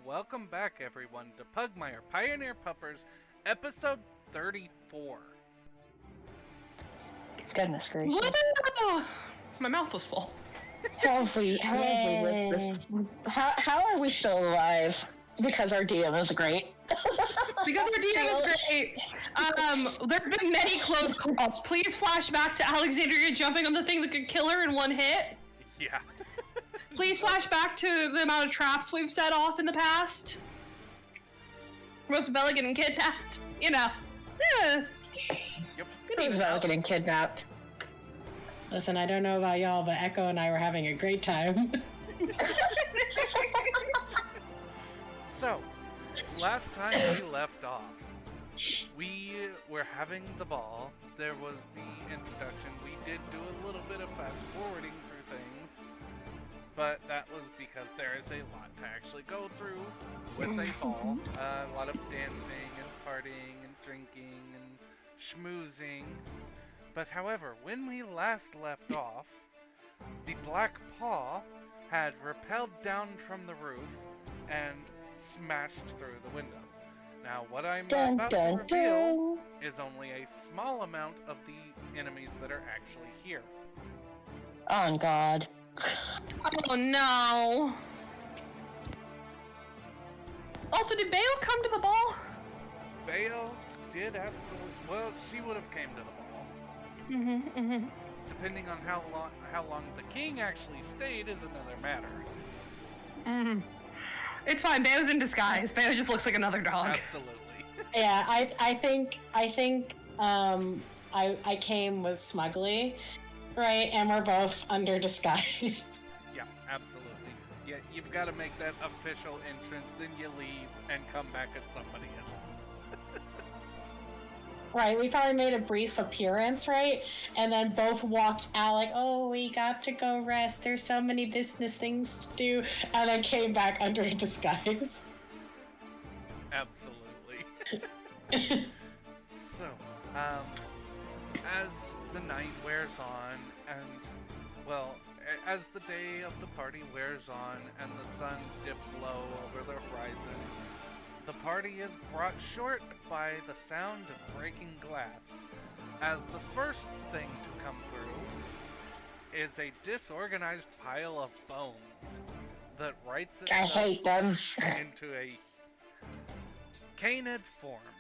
Welcome back, everyone, to Pugmire Pioneer Puppers, episode 34. Goodness gracious. Woo! My mouth was full. How have we lived this? How are we still alive? Because our DM is great. Because our DM is great. There's been many close calls. Please flash back to Alexandria jumping on the thing that could kill her in one hit. Yeah. Please flash back to the amount of traps we've set off in the past. Rosabella getting kidnapped. You know. Yeah. Yep. Rosabella getting kidnapped. Listen, I don't know about y'all, but Echo and I were having a great time. So, last time we left off, we were having the ball. There was the introduction. We did do a little bit of fast forwarding through things, but that was because there is a lot to actually go through with a ball. A lot of dancing and partying and drinking and schmoozing. But however, when we last left off, the Black Paw had rappelled down from the roof and smashed through the windows. Now, what I'm about to reveal is only a small amount of the enemies that are actually here. Oh, God. Oh, no. Also, did Bayo come to the ball? Bayo did absolutely... Well, she would have came to the ball. Depending on how long the king actually stayed is another matter. It's fine. Bayo's in disguise. Bayo just looks like another dog. Absolutely. Yeah, I think I came with Smugly, right? And we're both under disguise. Yeah, absolutely. Yeah, you've got to make that official entrance, then you leave and come back as somebody else. Right, we probably made a brief appearance, right? And then both walked out like, oh, we got to go rest. There's so many business things to do. And then came back under a disguise. Absolutely. So, as the night wears on and, well, as the day of the party wears on and the sun dips low over the horizon, the party is brought short by the sound of breaking glass, as the first thing to come through is a disorganized pile of bones that writes I itself hate them. into a canid form.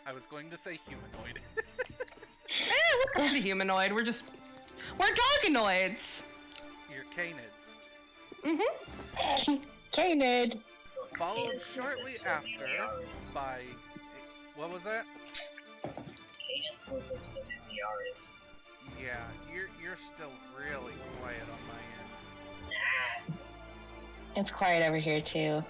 I was going to say humanoid. We're not a humanoid. We're doganoids. You're canids. Canid. Followed shortly after by... What was that? Canis lupus familiaris. Yeah, you're still really quiet on my end. Nah. It's quiet over here, too.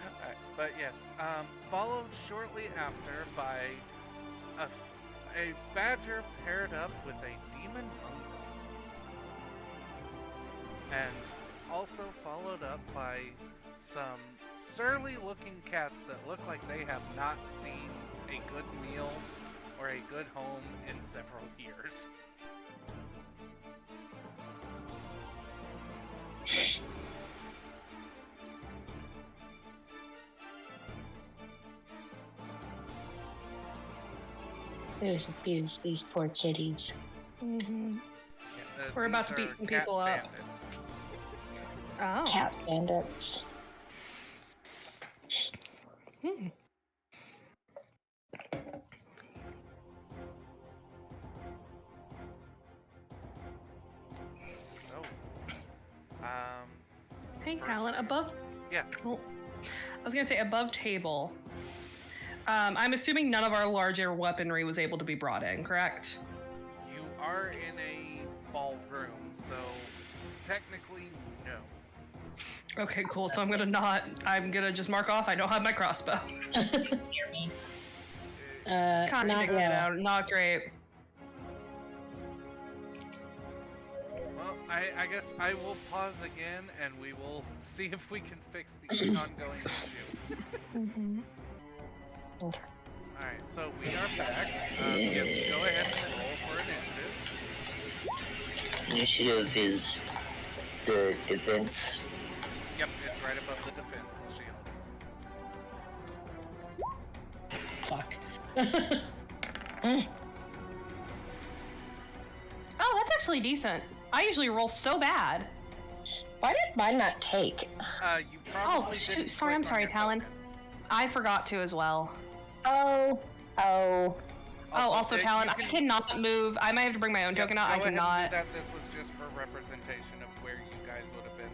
Alright, but yes, followed shortly after by a badger paired up with a demon mongrel. And also followed up by some surly looking cats that look like they have not seen a good meal or a good home in several years. These poor kitties. Yeah, We're about these to beat are some cat people up. bandits. Oh. Cat bandits. So, Hey, first Callan, thing- above... yes. Oh, I was going to say above table. I'm assuming none of our larger weaponry was able to be brought in, correct? You are in a ballroom, so technically no. Okay, cool. So I'm gonna just mark off I don't have my crossbow. Hear me? Kind not of get well. out. Not great. Well, I guess I will pause again and we will see if we can fix the ongoing issue. Okay. Alright, so we are back. Yes, go ahead and roll. initiative is the defense. Yep, it's right above the defense shield. Fuck. Oh, that's actually decent. I usually roll so bad. Why did mine not take? You probably shoot, didn't sorry, click I'm on sorry, your Talon. token. I forgot to as well. Oh. Also, Talon, you I cannot move. I might have to bring my own Yep, token out. I go ahead cannot. and do that. This was just for representation of where you guys would have been.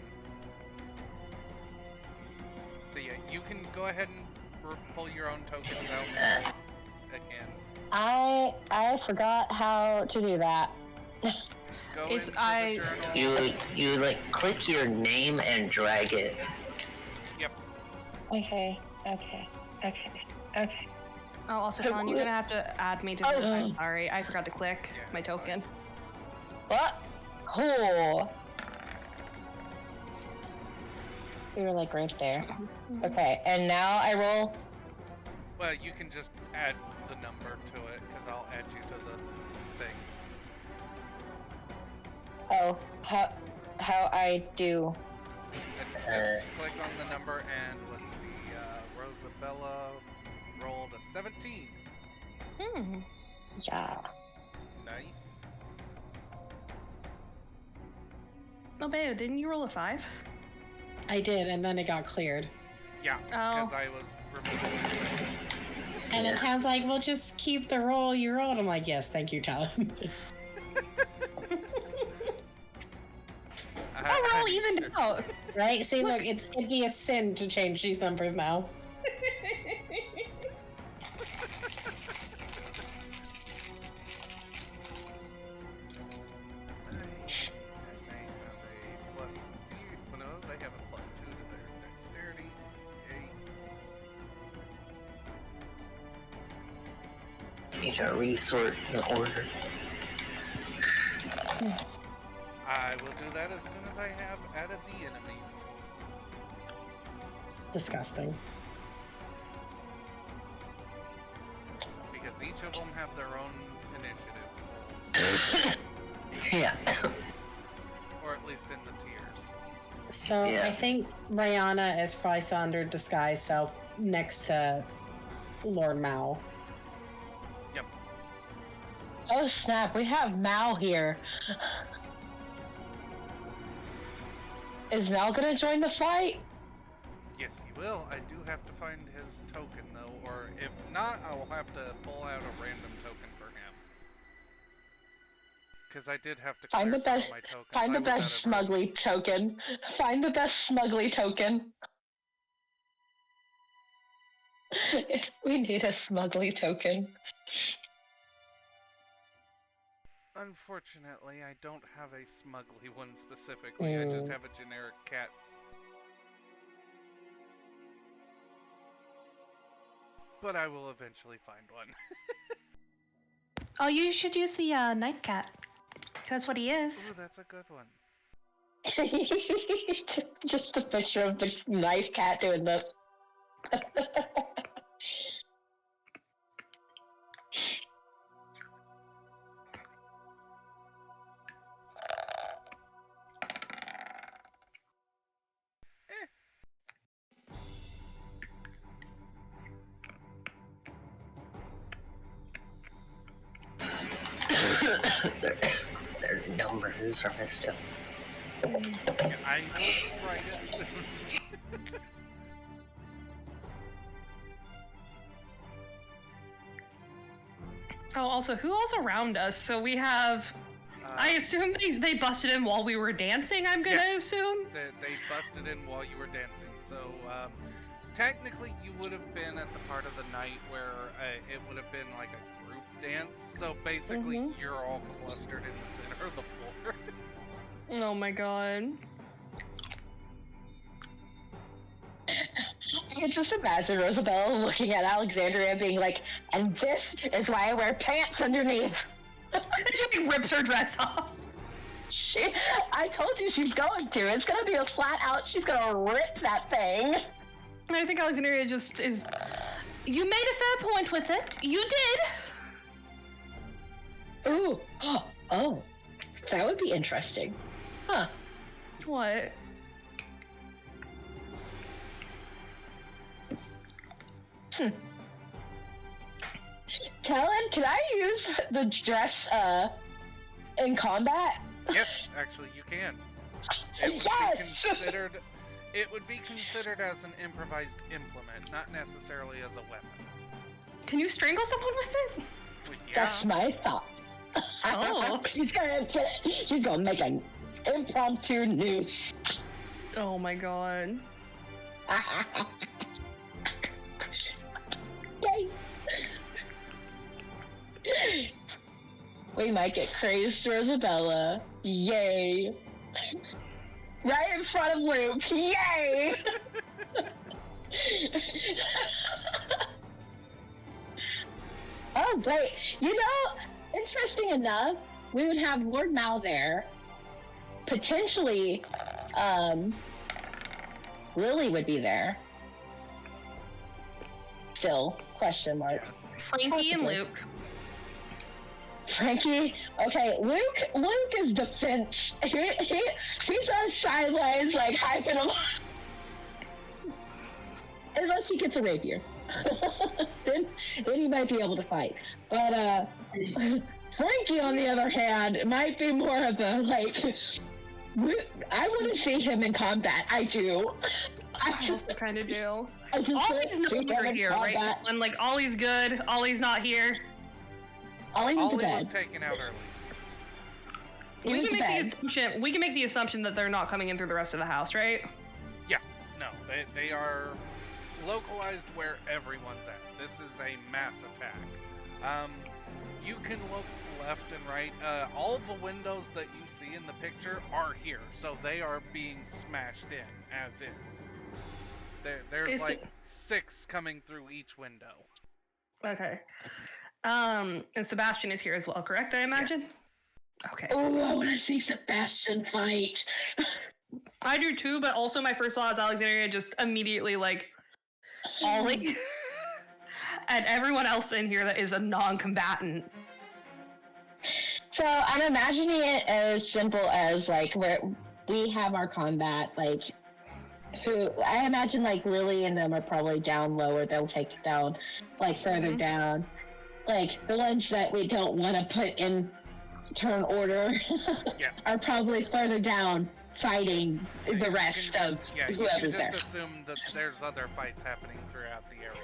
So yeah, you can go ahead and pull your own tokens out again. I forgot how to do that. Go It's- into I- the journal. You like click your name and drag it. Yep. Okay. Oh, also, Talon, you're gonna have to add me to the. Oh. I'm sorry, I forgot to click Yeah, my it's token. What? Cool. We were like right there. Okay, and now I roll. Well, you can just add the number to it, because I'll add you to the thing. Oh, how I do? And just click on the number and let's see. Rosabella rolled a 17. Hmm. Yeah. Nice. Oh, babe, didn't you roll a 5? I did, and then it got cleared. Yeah, Oh. because I was removing the witness. And then Tom's like, well, just keep the roll you rolled. I'm like, yes, thank you, Talon. Oh, we're all evened out. Right? See, look, it'd be a sin to change these numbers now. And they have a plus zero. Well, no, they have a plus 2 to their dexterities. Yay. Need to resort the order. I will do that as soon as I have added the enemies. Disgusting. Because each of them have their own initiative rules. Yeah. Or at least in the tiers. So Yeah. I think Rihanna is probably still under disguise self next to Lord Mao. Yep. Oh snap! We have Mal here. Is Mal gonna join the fight? Yes, he will. I do have to find his token, though, or if not, I will have to pull out a random token for him. Because I did have to Find clear the some best. of my tokens. Find the I was out best of room. smugly token. Find the best smugly token. We need a smugly token. Unfortunately, I don't have a smugly one specifically. I just have a generic cat. But I will eventually find one. Oh, you should use the night cat. That's what he is. Ooh, that's a good one. Just a picture of the knife cat doing the. their numbers are messed up. I will write it soon. Oh, also, who else around us? So we have. I assume they busted in while we were dancing. I'm gonna Yes. assume. They busted in while you were dancing. So technically, you would have been at the part of the night where it would have been like a group dance. So basically, you're all clustered in the center of the floor. Oh my god. I can just imagine Rosabella looking at Alexandria being like, and this is why I wear pants underneath. She like, rips her dress off. I told you she's going to. It's going to be a flat out, she's going to rip that thing. And I think Alexandria just is. You made a fair point with it. You did. Ooh. Oh. That would be interesting. Huh. What? Kellen, can I use the dress in combat? Yes, actually, you can. It would Yes! be considered. It would be considered as an improvised implement, not necessarily as a weapon. Can you strangle someone with it? Well, yeah. That's my thought. Oh. She's gonna make an impromptu noose. Oh my god. Yay! We might get crazed, Rosabella. Yay! Right in front of Luke. Yay! Oh, great. You know, interesting enough, we would have Lord Mal there. Potentially, Lily would be there. Still, question mark. Yes. Frankie and Possibly. Luke. Frankie, okay, Luke is defense. He's on sidelines, like hyping him. Unless he gets a rapier, then he might be able to fight. But Frankie, on the other hand, might be more of a like. I want to see him in combat. I do. I also kind of do. I just want Ollie's to no see him longer in here, right? combat. And like Ollie's good. Ollie's not here. Ollie went to Ollie was bed. taken out early. He We went can to make bed. the assumption. We can make the assumption that they're not coming in through the rest of the house, right? Yeah, no, they are localized where everyone's at. This is a mass attack. You can look left and right. All the windows that you see in the picture are here, so they are being smashed in as is. There's Is like it- 6 coming through each window. Okay. And Sebastian is here as well, correct? I imagine. Yes. Okay. Oh, I want to see Sebastian fight. I do too, but also my first thought is Alexandria just immediately like Ollie and everyone else in here that is a non-combatant. So I'm imagining it as simple as like where we have our combat, like who I imagine like Lily and them are probably down lower. They'll take it down like further Mhm. down, like the ones that we don't want to put in turn order Yes. are probably further down fighting You the can rest just- of yeah, you can whoever's just there. assume that there's other fights happening throughout the area.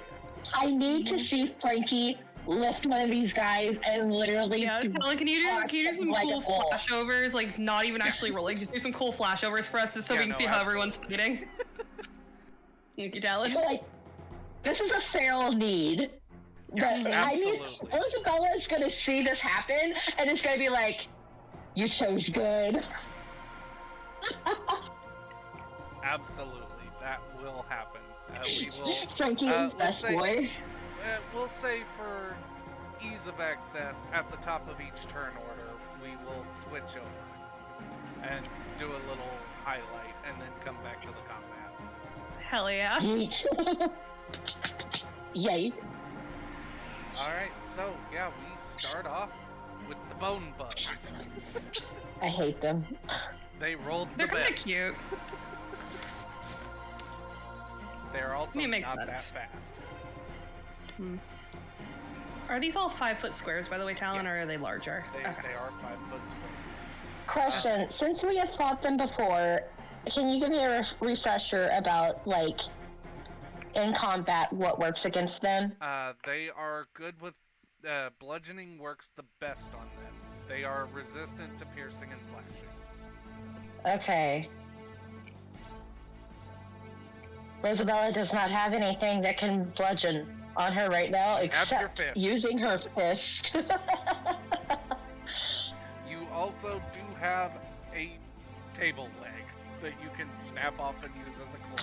I need to see Frankie lift one of these guys and literally Yeah, Kelly, can you do some like a cool bull. flashovers? Like not even actually rolling, just do some cool flashovers for us so Yeah, we can no, see how everyone's fighting. Thank you, Talon. like this is a feral need. Yeah, I need absolutely. Isabella is gonna see this happen and it's gonna be like, you chose good. Absolutely, that will happen. We will. Frankie is let's best say- boy. We'll say for ease of access, at the top of each turn order, we will switch over and do a little highlight, and then come back to the combat. Hell yeah. Yeet. Yay. All right, so yeah, we start off with the bone bugs. I hate them. They rolled They're the kind of best. cute. They're also It makes not sense. that fast. Are these all 5-foot squares, by the way, Talon, or Yes. are they larger? They Okay. are 5-foot squares. Question: since we have fought them before, can you give me a refresher about like in combat what works against them? They are good with bludgeoning. Works the best on them. They are resistant to piercing and slashing. Okay. Rosabella does not have anything that can bludgeon on her right now You have your except fists. using her fist. You also do have a table leg that you can snap off and use as a club.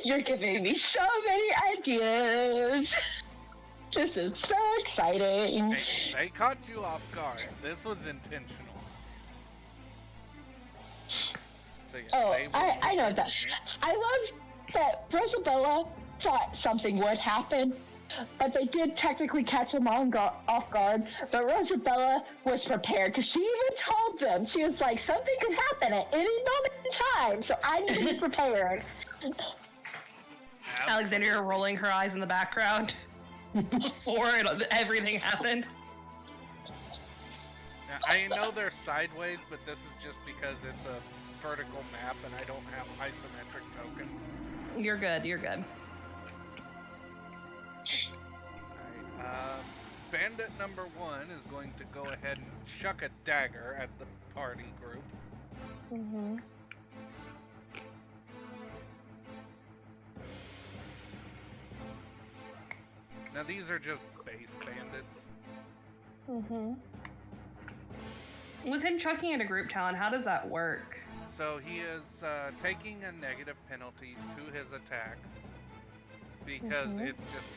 You're giving me so many ideas. This is so exciting. They caught you off guard. This was intentional. So, yeah, Oh, they will I know move that. in. I love that Rosabella thought something would happen, But they did technically catch them off guard. But Rosabella was prepared because she even told them, she was like, something could happen at any moment in time, so I need to be prepared. Alexandria rolling her eyes in the background before everything happened. Now, I know they're sideways, but this is just because it's a vertical map and I don't have isometric tokens. You're good, you're good. Alright, bandit number 1 is going to go ahead and chuck a dagger at the party group. Mm-hmm. Now these are just base bandits. Mm-hmm. With him chucking at a group talent, how does that work? So he is taking a negative penalty to his attack because it's just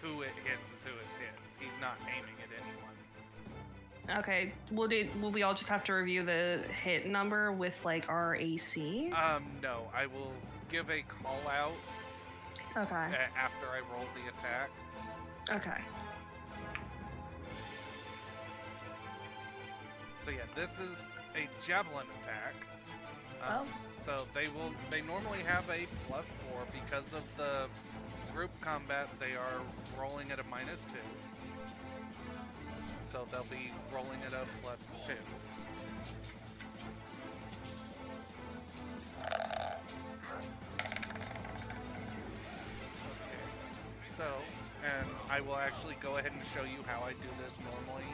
who it hits is who it hits. He's not aiming at anyone. Okay, will we all just have to review the hit number with like our AC? No, I will give a call out Okay. after I roll the attack. Okay. So yeah, this is a javelin attack. So they normally have a +4 because of the group combat. They are rolling at a -2. So they'll be rolling at a +2. So, and I will actually go ahead and show you how I do this normally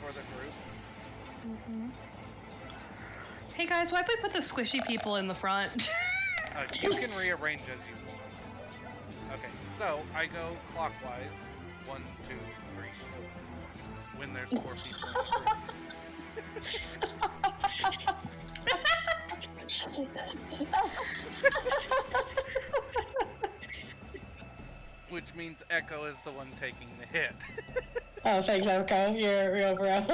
for the group. Hey guys, why don't we put the squishy people in the front? You can rearrange as you want. Okay, so I go clockwise. 1, 2, 3, 4. When there's 4 people in the group. Which means Echo is the one taking the hit. Oh, thanks, Echo. You're a real bro.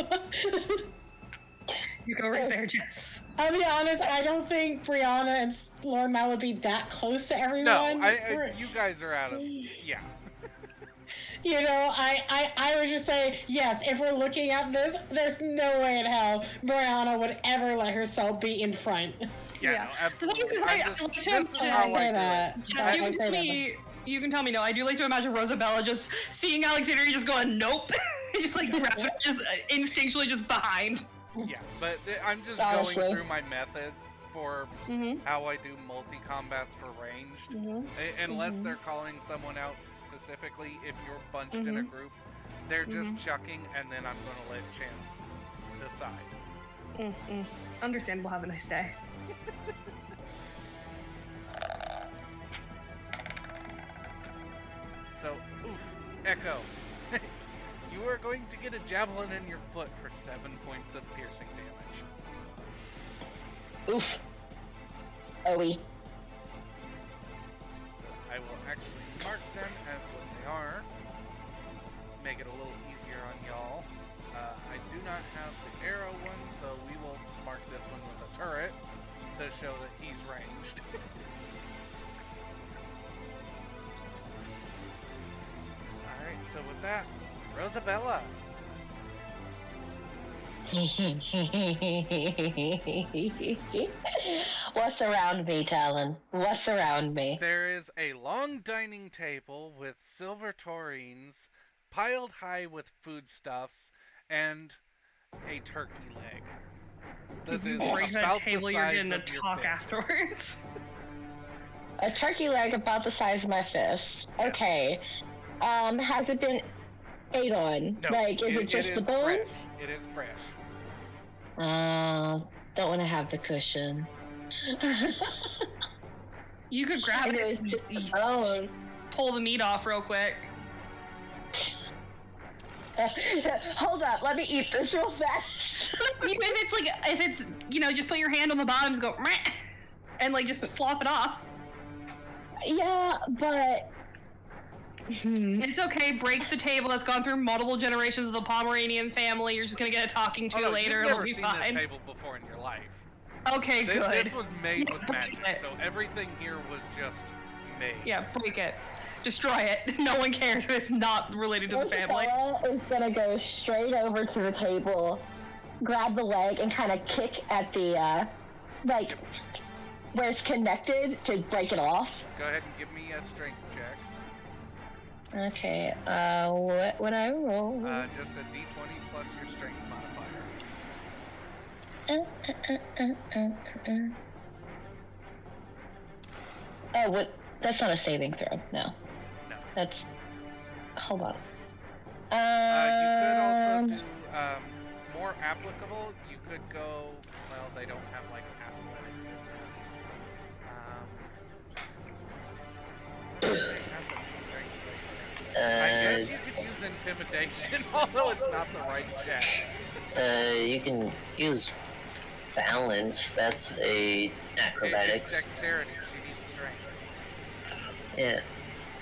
You go right there, Jess. I'll be honest, I don't think Brianna and Lord Mal would be that close to everyone. No, you guys are out of... Yeah. You know, I would just say, yes, if we're looking at this, there's no way in hell Brianna would ever let herself be in front. Yeah, Yeah. no, absolutely. So This is how I do it. You can tell me no. I do like to imagine Rosabella just seeing Alexandria just going nope, just like just instinctually just behind. Yeah, but I'm just Honestly. going through my methods for how I do multi-combats for ranged. Unless they're calling someone out specifically, if you're bunched in a group, they're just chucking, and then I'm going to let chance decide. Understandable. Have a nice day. So, oof, Echo. You are going to get a javelin in your foot for 7 points of piercing damage. Oof. Owie. So I will actually mark them as what they are. Make it a little easier on y'all. I do not have the arrow one, so we will mark this one with a turret to show that he's ranged. Alright, so with that, Rosabella. What's around me, Talon? What's around me? There is a long dining table with silver turrenes piled high with foodstuffs and a turkey leg. That is Break that about table, the you're size getting to of your talk fist. afterwards. A turkey leg about the size of my fist. Okay. Has it been ate on? No, Like, is it just the bone? fresh. It is fresh. Don't want to have the cushion. You could grab It it was and just the bone. pull the meat off real quick. Hold up, let me eat this real fast. if it's just put your hand on the bottom and go meh, and like just slough it off. Yeah, but It's okay. Break the table that's gone through multiple generations of the Pomeranian family. You're just gonna get a talking to Oh, no, later. You've It'll never be seen fine. this table before in your life. Okay, good. This was made with Break magic, it. so everything here was just made. Yeah, break it. Destroy it. No one cares if it's not related to the family. Isabella is gonna go straight over to the table, grab the leg, and kind of kick at the, like, where it's connected to break it off. Go ahead and give me a strength check. Okay, what would I roll? Just a d20 plus your strength modifier. Oh, what? That's not a saving throw. No. No. That's. Hold on. You could also do more applicable. You could go. Well, they don't have like athletics in this. They have the strength-based. I guess you could use intimidation, although it's not the right check. You can use balance. That's a acrobatics. It's dexterity. She needs strength. Yeah.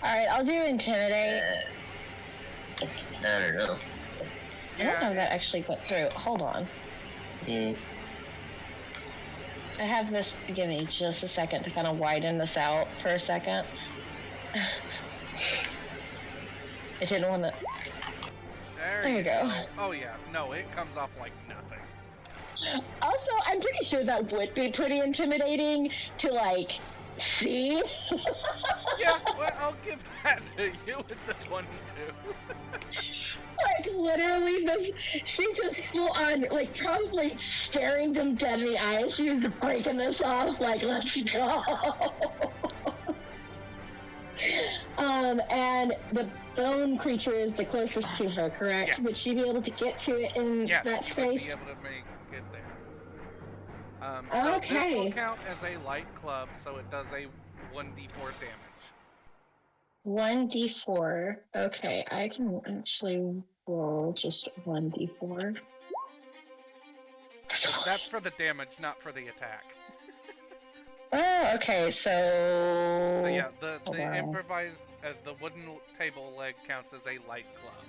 Alright, I'll do intimidate. I don't know. I don't know if that actually went through. Hold on. Hmm. I have this. Give me just a second to kind of widen this out for a second. I didn't want to. There you go. Oh yeah, no, it comes off like nothing. Also, I'm pretty sure that would be pretty intimidating to, like, see. Yeah, well, I'll give that to you with the 22. Like, literally, she just full on, like, probably staring them dead in the eyes. She's breaking this off, like, let's go. And the bone creature is the closest to her, correct? Yes. Would she be able to get to it in Yes, that you space? would be able to make it there. So this will count as a light club, so it does a 1d4 damage. 1d4. Okay, I can actually roll just 1d4. That's for the damage, not for the attack. Oh, okay, so... So yeah, the wow. improvised, the wooden table leg counts as a light club.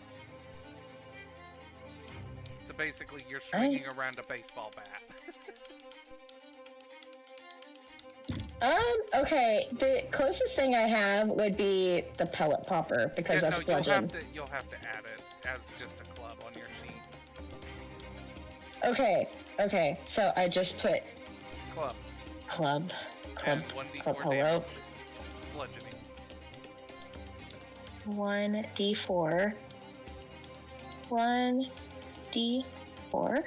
So basically, you're swinging around a baseball bat. Okay, the closest thing I have would be the pellet popper, because Yeah, that's no, bludgeon. you'll have to add it as just a club on your sheet. Okay, so I just put Club. Club, And 1d4 hello. damage. Bludgeoning. 1d4. 1d4.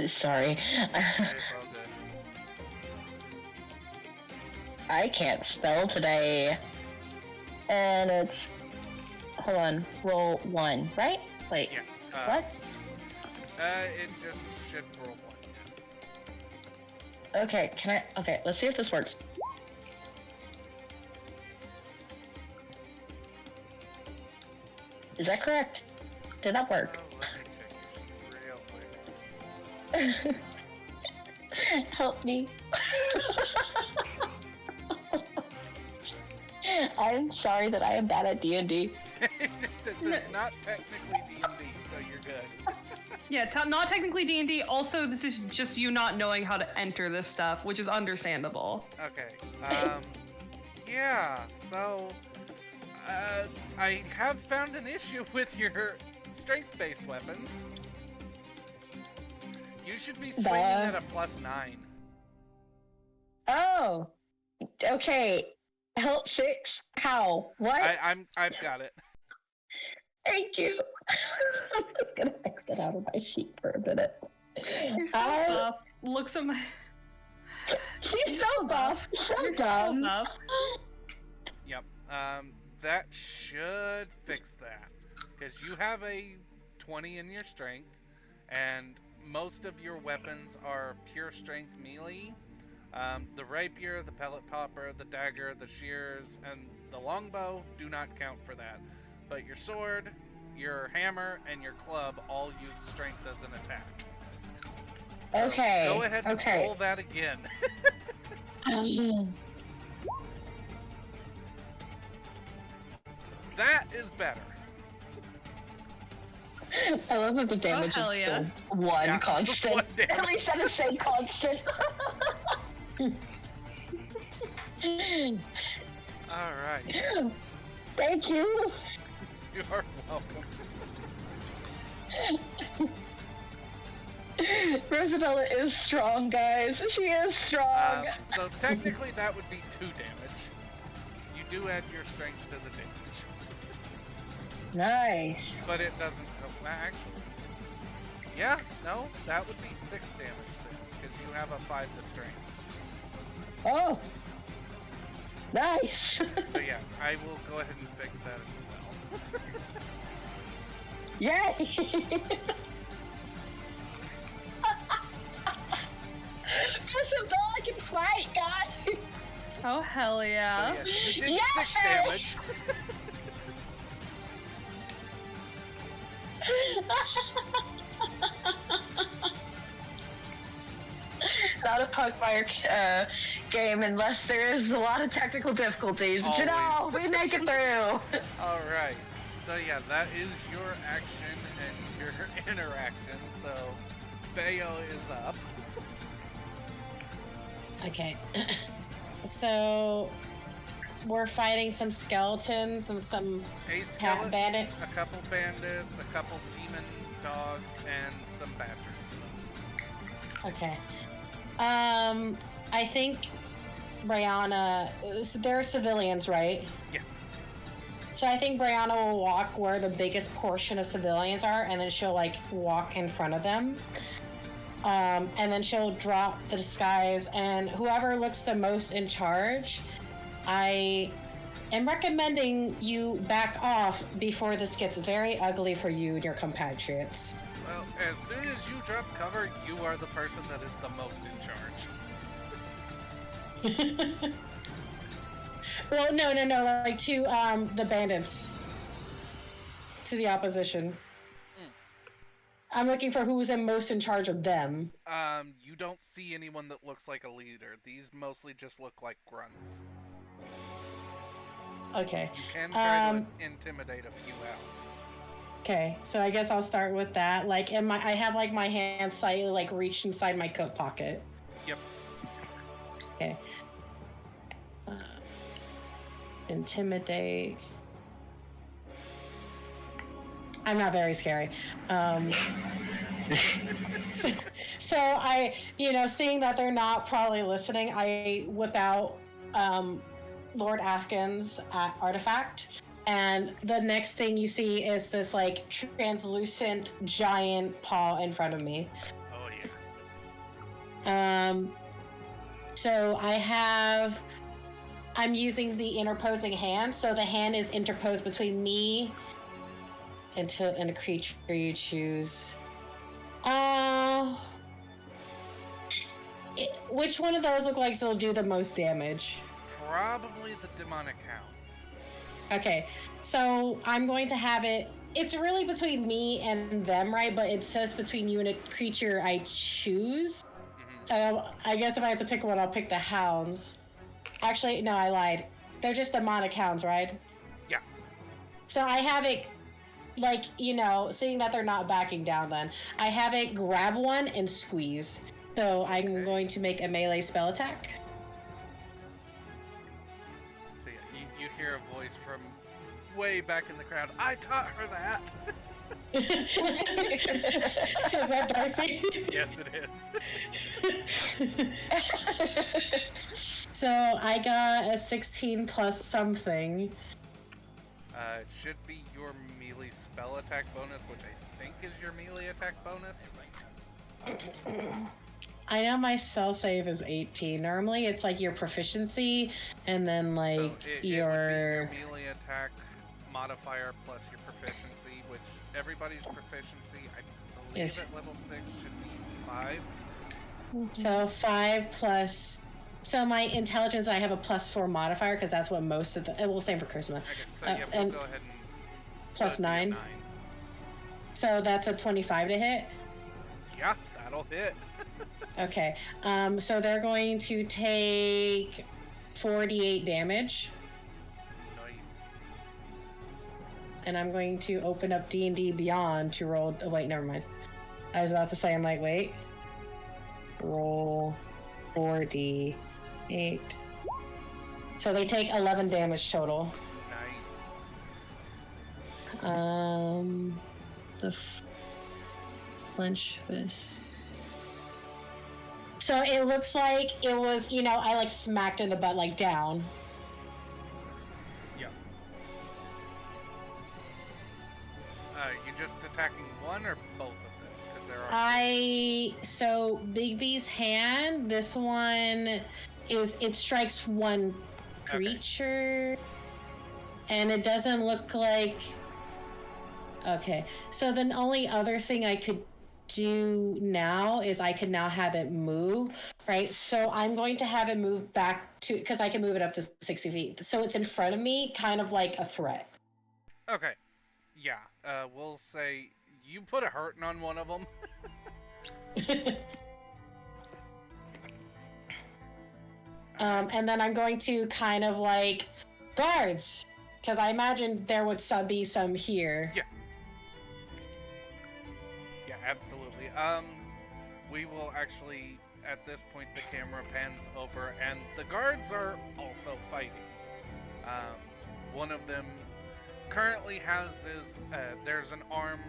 Sorry. It's all good. I can't spell today. And it's... Hold on. Roll 1, right? Wait. Yeah. What? It just should roll 1, yes. Okay, Okay, let's see if this works. Is that correct? Did that work? Let me check your sheet real quick. Help me. I'm sorry that I am bad at D&D. This is not technically D&D, so you're good. Yeah, not technically D&D. Also, this is just you not knowing how to enter this stuff, which is understandable. Okay. Yeah, so... I have found an issue with your strength-based weapons. You should be swinging at a +9. Oh. Okay. Help 6? How? What? I've got it. Thank you. I'm just gonna exit out of my sheet for a minute. You're so buff. Looks at my... She's so buff. So You're so dumb. buff. Yep. That should fix that. Because you have a 20 in your strength, and most of your weapons are pure strength melee. The rapier, the pellet popper, the dagger, the shears, and the longbow do not count for that. But your sword, your hammer, and your club all use strength as an attack. So Okay. go ahead and roll that again. That is better. I love that the damage hell is yeah. still one Yeah, constant. one damage. At least I say constant. All right. Thank you. You are welcome. Rosabella is strong, guys. She is strong. So technically that would be 2 damage. You do add your strength to the damage. Nice. But it doesn't, actually. Yeah, no, that would be 6 damage then, because you have a 5 to strength. Oh. Nice. So yeah, I will go ahead and fix that as well. Yay. Rosabella can fight, guys. Oh hell yeah! So yes, you did Yay! 6 damage. Not a Pugmire game unless there is a lot of technical difficulties. But you know, Always. we make it through. All right. So yeah, that is your action and your interaction. So Bayo is up. Okay. So we're fighting some skeletons and some A cat skeleton, bandit. a couple bandits, a couple demon dogs, and some badgers. Okay. I think Brianna. They're civilians, right? Yes. So I think Brianna will walk where the biggest portion of civilians are, and then she'll like walk in front of them. And then she'll drop the disguise, and whoever looks the most in charge, I am recommending you back off before this gets very ugly for you and your compatriots. Well, as soon as you drop cover, you are the person that is the most in charge. Well, no, like to the bandits, to the opposition. I'm looking for who's most in charge of them. You don't see anyone that looks like a leader. These mostly just look like grunts. Okay. You can try to intimidate a few out. Okay, so I guess I'll start with that. Like, I have like my hand slightly like reached inside my coat pocket. Yep. Okay. Intimidate. I'm not very scary. So I, seeing that they're not probably listening, I whip out Lord Afghan's artifact. And the next thing you see is this like translucent giant paw in front of me. Oh yeah. So I'm using the interposing hand, so the hand is interposed between me and a creature you choose. Which one of those look like they'll do the most damage? Probably the demonic hounds. Okay, so I'm going to have it. It's really between me and them, right? But it says between you and a creature I choose. I guess if I have to pick one, I'll pick the hounds. Actually, no, I lied. They're just demonic hounds, right? Yeah. So I have it, like, seeing that they're not backing down then, I have it grab one and squeeze. So I'm going to make a melee spell attack. So yeah, you hear a voice from way back in the crowd. I taught her that. Is that Darcy? Yes, it is. So I got a 16 plus something. It should be your melee spell attack bonus, which I think is your melee attack bonus. I know my spell save is 18. Normally it's like your proficiency and then like So it would be your your melee attack modifier plus your proficiency, which everybody's proficiency, I believe Is- at level 6 should be 5. So 5 plus. So my intelligence, I have a +4 modifier because that's what most of the. Well, same for charisma. Okay, so yeah, we'll and go ahead and. plus so it'd be a 9. So that's a 25 to hit. Yeah, that'll hit. Okay. So they're going to take 48 damage. Nice. and I'm going to open up D&D Beyond to roll. Oh, wait, never mind. I was about to say, I'm like, wait. Roll 4d8. So they take 11 damage total. Nice. The clench fist. So it looks like it was, I like smacked in the butt like down. Yeah. You just attacking one or both of them? Because there are. So Big V's hand. This one it strikes one creature, and it doesn't look like. Okay, so the only other thing I could do now is I can now have it move, right? So I'm going to have it move back to, because I can move it up to 60 feet. So it's in front of me, kind of like a threat. Okay. Yeah. We'll say you put a hurting on one of them. And then I'm going to kind of like guards, because I imagine there would be some here. Yeah. Yeah, absolutely. We will actually, at this point, the camera pans over, and the guards are also fighting. One of them currently has his, there's an arm,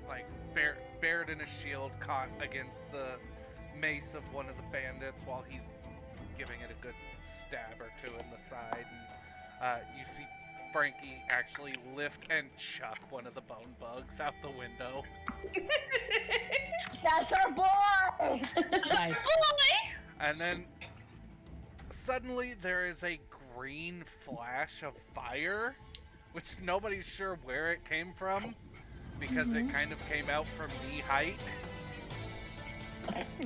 like, bared in a shield caught against the mace of one of the bandits while he's giving it a good stab or two in the side. And you see Frankie actually lift and chuck one of the bone bugs out the window. That's our boy! Nice. And then suddenly there is a green flash of fire, which nobody's sure where it came from because it kind of came out from knee height.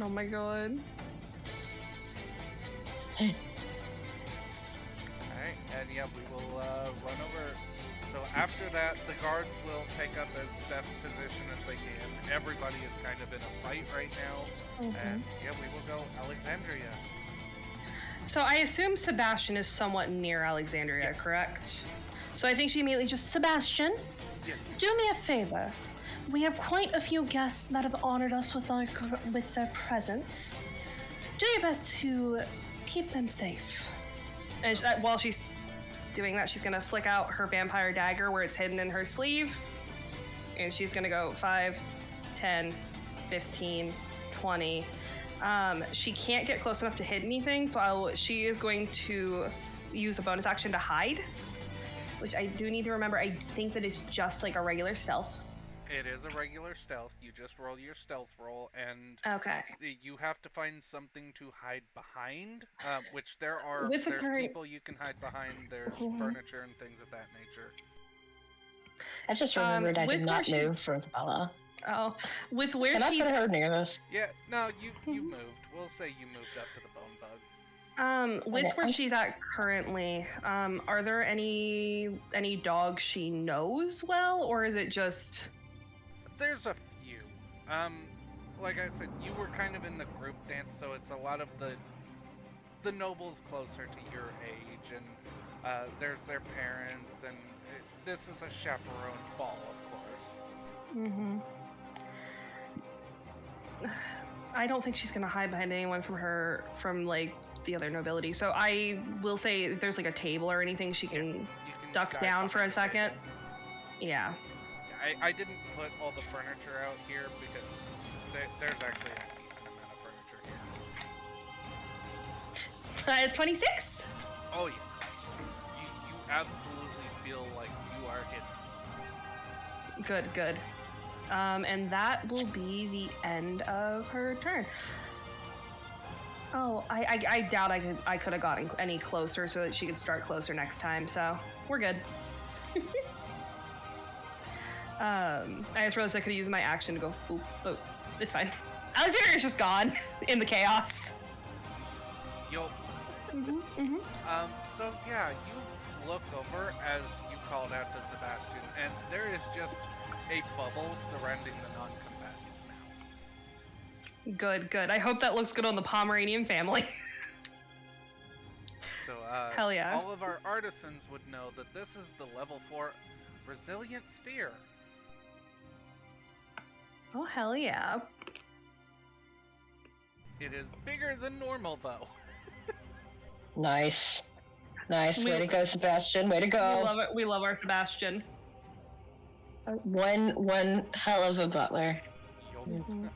Oh my god. Alright, and yeah, we will run over. So after that, the guards will take up as best position as they can. Everybody is kind of in a fight right now. And yeah, we will go Alexandria. So I assume Sebastian is somewhat near Alexandria, Yes. correct? So I think she immediately just, Sebastian, Yes. do me a favor. We have quite a few guests that have honored us with their presence. Do your best to keep them safe. And while she's doing that, she's gonna flick out her vampire dagger where it's hidden in her sleeve. And she's gonna go 5, 10, 15, 20. She can't get close enough to hit anything, so she is going to use a bonus action to hide. Which I do need to remember, I think that it's just like a regular stealth. It is a regular stealth. You just roll your stealth roll, and Okay. you have to find something to hide behind, which there's people you can hide behind, there's furniture and things of that nature. I just remembered I with did where not she- move for Isabella. Oh, with where And I she's put her near this. Yeah, no, you moved. We'll say you moved up to the bone bug. with Okay, where I'm- she's at currently, are there any dogs she knows well, or is it just? There's a few. Like I said, you were kind of in the group dance, so it's a lot of the nobles closer to your age, and there's their parents, and this is a chaperoned ball, of course. Mm-hmm. I don't think she's gonna hide behind anyone from like the other nobility. So I will say if there's like a table or anything she can You can duck dive down for a behind the second. table. Yeah. I didn't put all the furniture out here because there's actually a decent amount of furniture here. 26. Oh yeah, you absolutely feel like you are hidden. Good. And that will be the end of her turn. Oh, I doubt I could have gotten any closer so that she could start closer next time. So we're good. I just realized I could use my action to go boop boop. It's fine. Alexandria's just gone in the chaos. Yo. So yeah, you look over as you called out to Sebastian, and there is just a bubble surrounding the non-combatants now. Good. I hope that looks good on the Pomeranian family. So Hell yeah. all of our artisans would know that this is the level 4 Resilient Sphere. Oh, hell yeah. It is bigger than normal, though. Nice. Nice. We- Way to go, Sebastian. Way to We go. love it. We love our Sebastian. One hell of a butler. Yup. Mhm.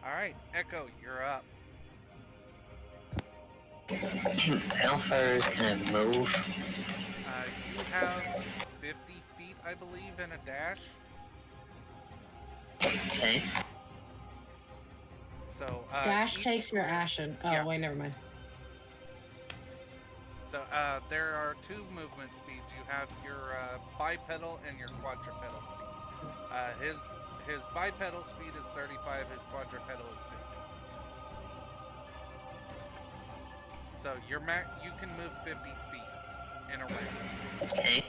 All right, Echo, you're up. How far can I move? You have 50 feet, I believe, and a dash. Okay. So Dash each takes your square- action. Oh, Yeah. wait, never mind. So there are two movement speeds. You have your bipedal and your quadrupedal speed. His bipedal speed is 35. His quadrupedal is 50. So you can move 50 feet in a round. Okay.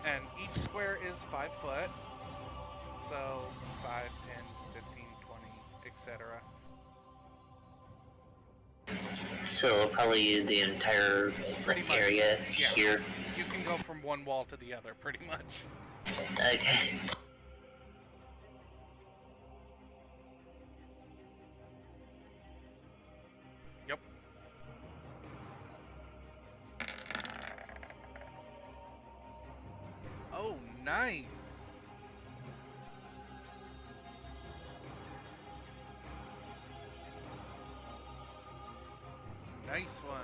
And each square is 5 foot. So 5, 10, 15, 20, etc. So probably the entire Pretty much, area yeah. here. You can go from one wall to the other, pretty much. Okay. Yep. Oh, nice. Nice one.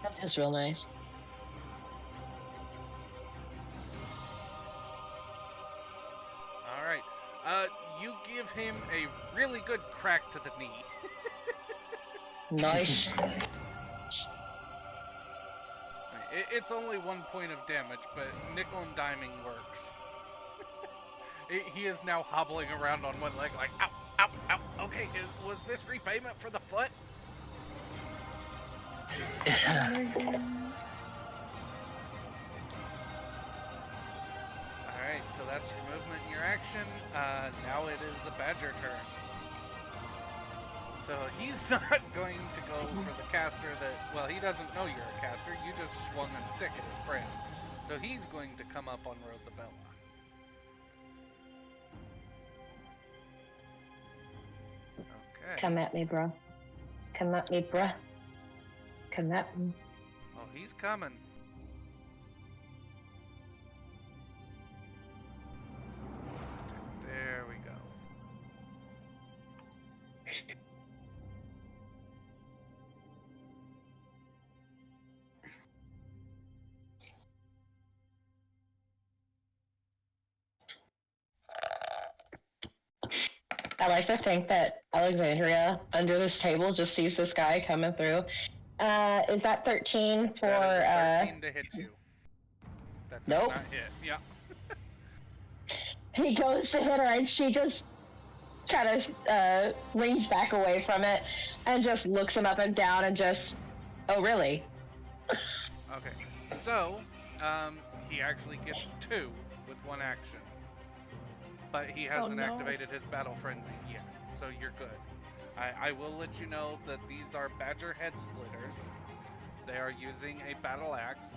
That is real nice. All right. You give him a really good crack to the knee. Nice. It's only 1 point of damage, but nickel and diming works. He is now hobbling around on one leg like, ow, ow, ow. Okay, was this repayment for the foot? Alright, so that's your movement and your action. Now it is a badger turn. So he's not going to go for the caster that, well, he doesn't know you're a caster. You just swung a stick at his friend. So he's going to come up on Rosabella. Okay. Come at me, bro. Come at me, bruh. Come at me. Oh, he's coming. So there we go. I like to think that Alexandria under this table just sees this guy coming through. Is that 13 for That is a 13 to hit you. That does Nope. not hit. Yeah. He goes to hit her and she just kind of leans back away from it and just looks him up and down and just, oh really? Okay. So, he actually gets 2 with one action. But he hasn't no. activated his battle frenzy yet, so you're good. I will let you know that these are badger head splitters. They are using a battle axe,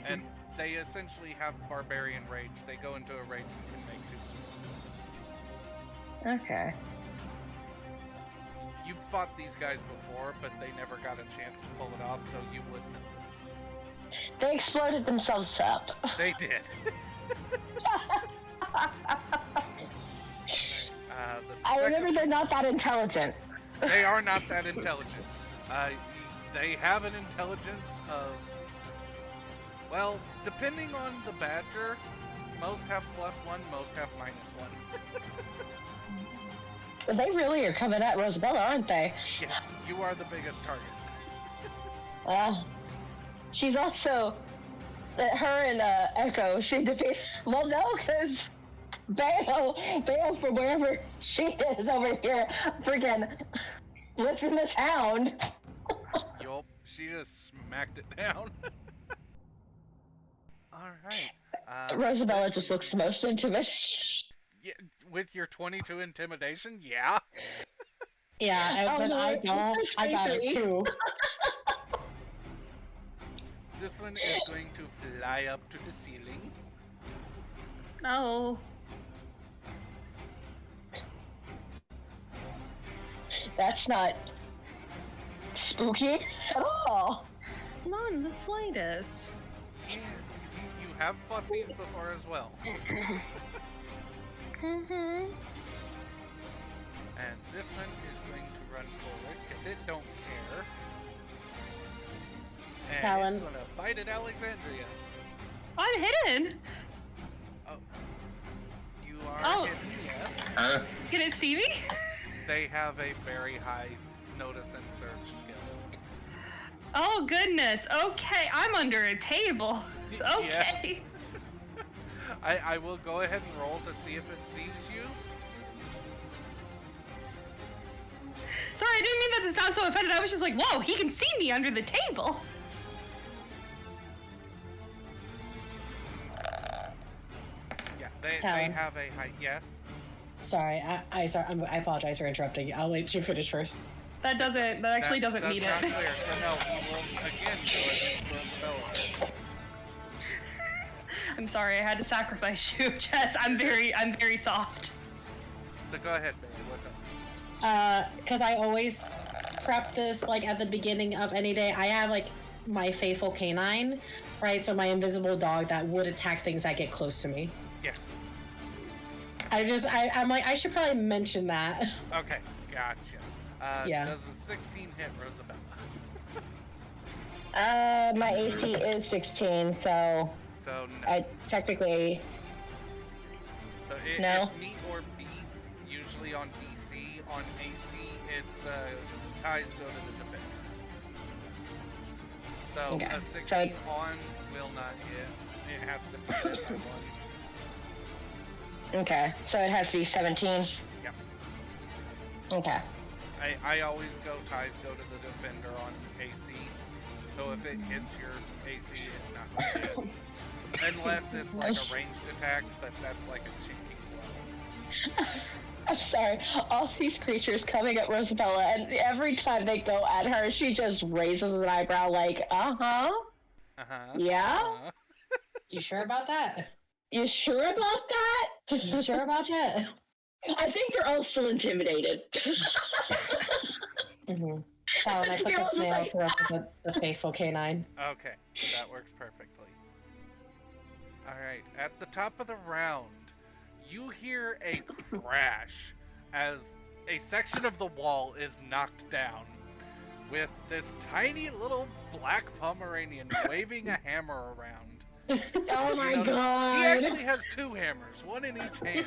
and they essentially have barbarian rage. They go into a rage and can make 2 swings. Okay. You've fought these guys before, but they never got a chance to pull it off, so you would know this. They exploded themselves up. They did. The I remember second- they're not that intelligent. They are not that intelligent. They have an intelligence of, well, depending on the badger, most have +1, most have -1. They really are coming at Rosabella, aren't they? Yes, you are the biggest target. She's also, her and Echo seem to be, well no, because Bale from wherever she is over here, freaking lifting this hound. Yup, she just smacked it down. Alright. Rosabella just looks the most intimidating. Yeah, with your 22 intimidation, yeah. Yeah, Oh, but no, I don't. it's I got it 23. too. This one is going to fly up to the ceiling. Oh. That's not spooky at all. Not in the slightest. Yeah, you have fought these before as well. Mm-hmm. And this one is going to run forward because it don't care. And Talon. it's going to bite at Alexandria. I'm hidden. Oh. You are Oh. hidden, yes. Huh? Can it see me? They have a very high notice and search skill. Oh goodness. Okay, I'm under a table. Okay. Yes. I will go ahead and roll to see if it sees you. Sorry, I didn't mean that to sound so offended. I was just like, whoa, he can see me under the table. Yeah, they Talon. have a high. Yes. Sorry, I apologize for interrupting you. I'll let you finish first. That actually doesn't that's need not it. clear. So no, he will again go against Rosabella. I'm sorry, I had to sacrifice you, Jess. I'm very soft. So go ahead, baby. What's up? Because I always prep this like at the beginning of any day. I have like my faithful canine, right? So my invisible dog that would attack things that get close to me. Yes. I'm like, I should probably mention that. Okay, gotcha. Yeah. Does a 16 hit Rosabella? My AC is 16, so So no. I technically So No. it's meet or beat, usually on DC. On AC, it's ties go to the defender. So Okay. a So- 16 on will not hit. It has to be hit by one. okay. So it has to be 17. Yep. Okay. I always go ties go to the defender on AC. So if it hits your AC, it's not going to hit. Unless it's like a ranged attack, but that's like a chinking blow. I'm sorry. All these creatures coming at Rosabella, and every time they go at her, she just raises an eyebrow, like, uh-huh. Uh-huh. Yeah? Uh-huh. You sure about that? You sure about that? You sure about that? I think they're all still intimidated. Mm-hmm. Talon, I put You're all this just nail like, to represent the faithful canine. Okay, that works perfectly. Alright, at the top of the round, you hear a crash as a section of the wall is knocked down, with this tiny little black Pomeranian waving a hammer around. Oh She my noticed- god. He actually has two hammers, one in each hand.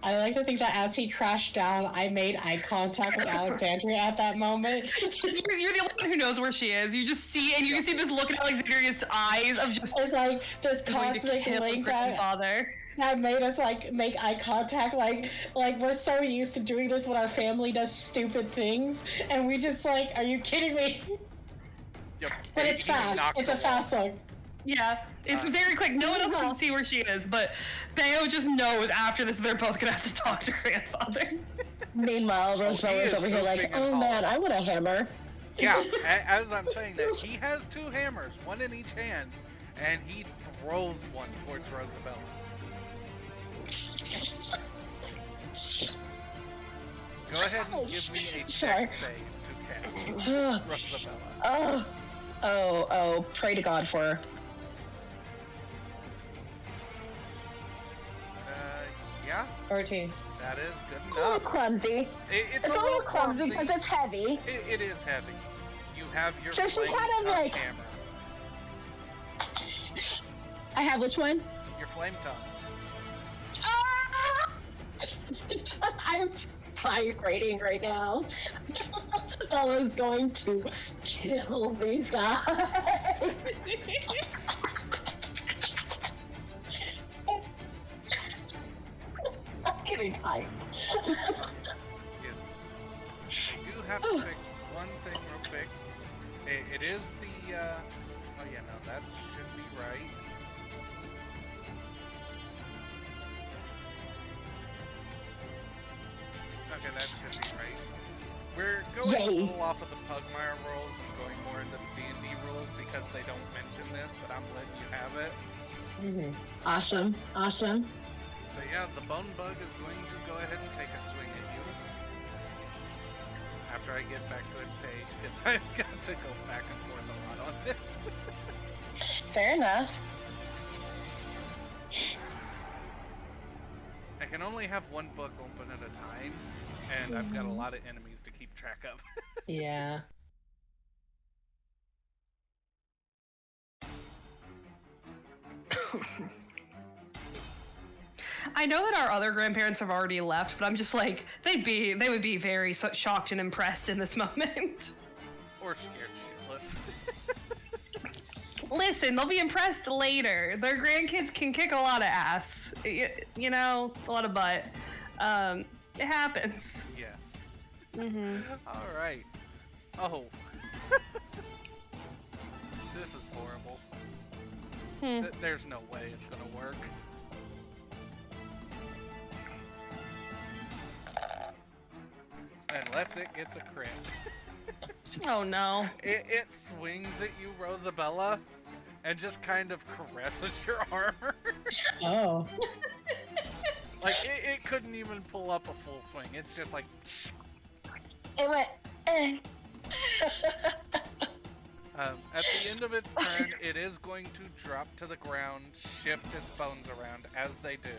I like to think that as he crashed down, I made eye contact with Alexandria at that moment. You're the only one who knows where she is. You just see, and you can see this look in Alexandria's eyes of just It's like this going to cosmic kill link grandfather. that made us like make eye contact. Like we're so used to doing this when our family does stupid things, and we just like, are you kidding me? Yep. But it's he fast. knocked It's the a fast wall. look. Yeah, it's very quick. No one else can see where she is, but Bayo just knows after this they're both gonna have to talk to grandfather. Meanwhile, he Rosabella's is over here like, whooping and oh man, hollering. I want a hammer. Yeah, as I'm saying that, he has two hammers, one in each hand, and he throws one towards Rosabella. Go ahead and give me a Sorry. dex save to catch Rosabella. Oh, pray to God for her. Yeah, 14. that is good A little enough. clumsy. It's It's a little clumsy clumsy. because it's heavy. It is heavy. You have your So she flame kind of tongue like- hammer. I have which one? Your flame tongue. Ah! I'm vibrating right now. Rosabella's going to kill these guys. I'm getting hyped. Yes. I do have to fix one thing real quick. It is the, oh yeah, no, that should be right. Okay, that should be right. We're going a Yay. little off of the Pugmire rules and going more into the D&D rules because they don't mention this, but I'm letting you have it. Awesome. Awesome. But yeah, the bone bug is going to go ahead and take a swing at you. After I get back to its page, because I've got to go back and forth a lot on this. Fair enough. I can only have one book open at a time, and I've got a lot of enemies to keep track of. Yeah. I know that our other grandparents have already left, but I'm just like, they would be very shocked and impressed in this moment. Or scared shitless. Listen, they'll be impressed later. Their grandkids can kick a lot of ass. You know, a lot of butt. It happens. Yes. Mm-hmm. Alright. Oh. This is horrible. There's no way it's gonna work. Unless it gets a crit. Oh no. It swings at you, Rosabella, and just kind of caresses your armor. Oh. Like, it couldn't even pull up a full swing. It's just like... It went. At the end of its turn, it is going to drop to the ground, shift its bones around, as they do.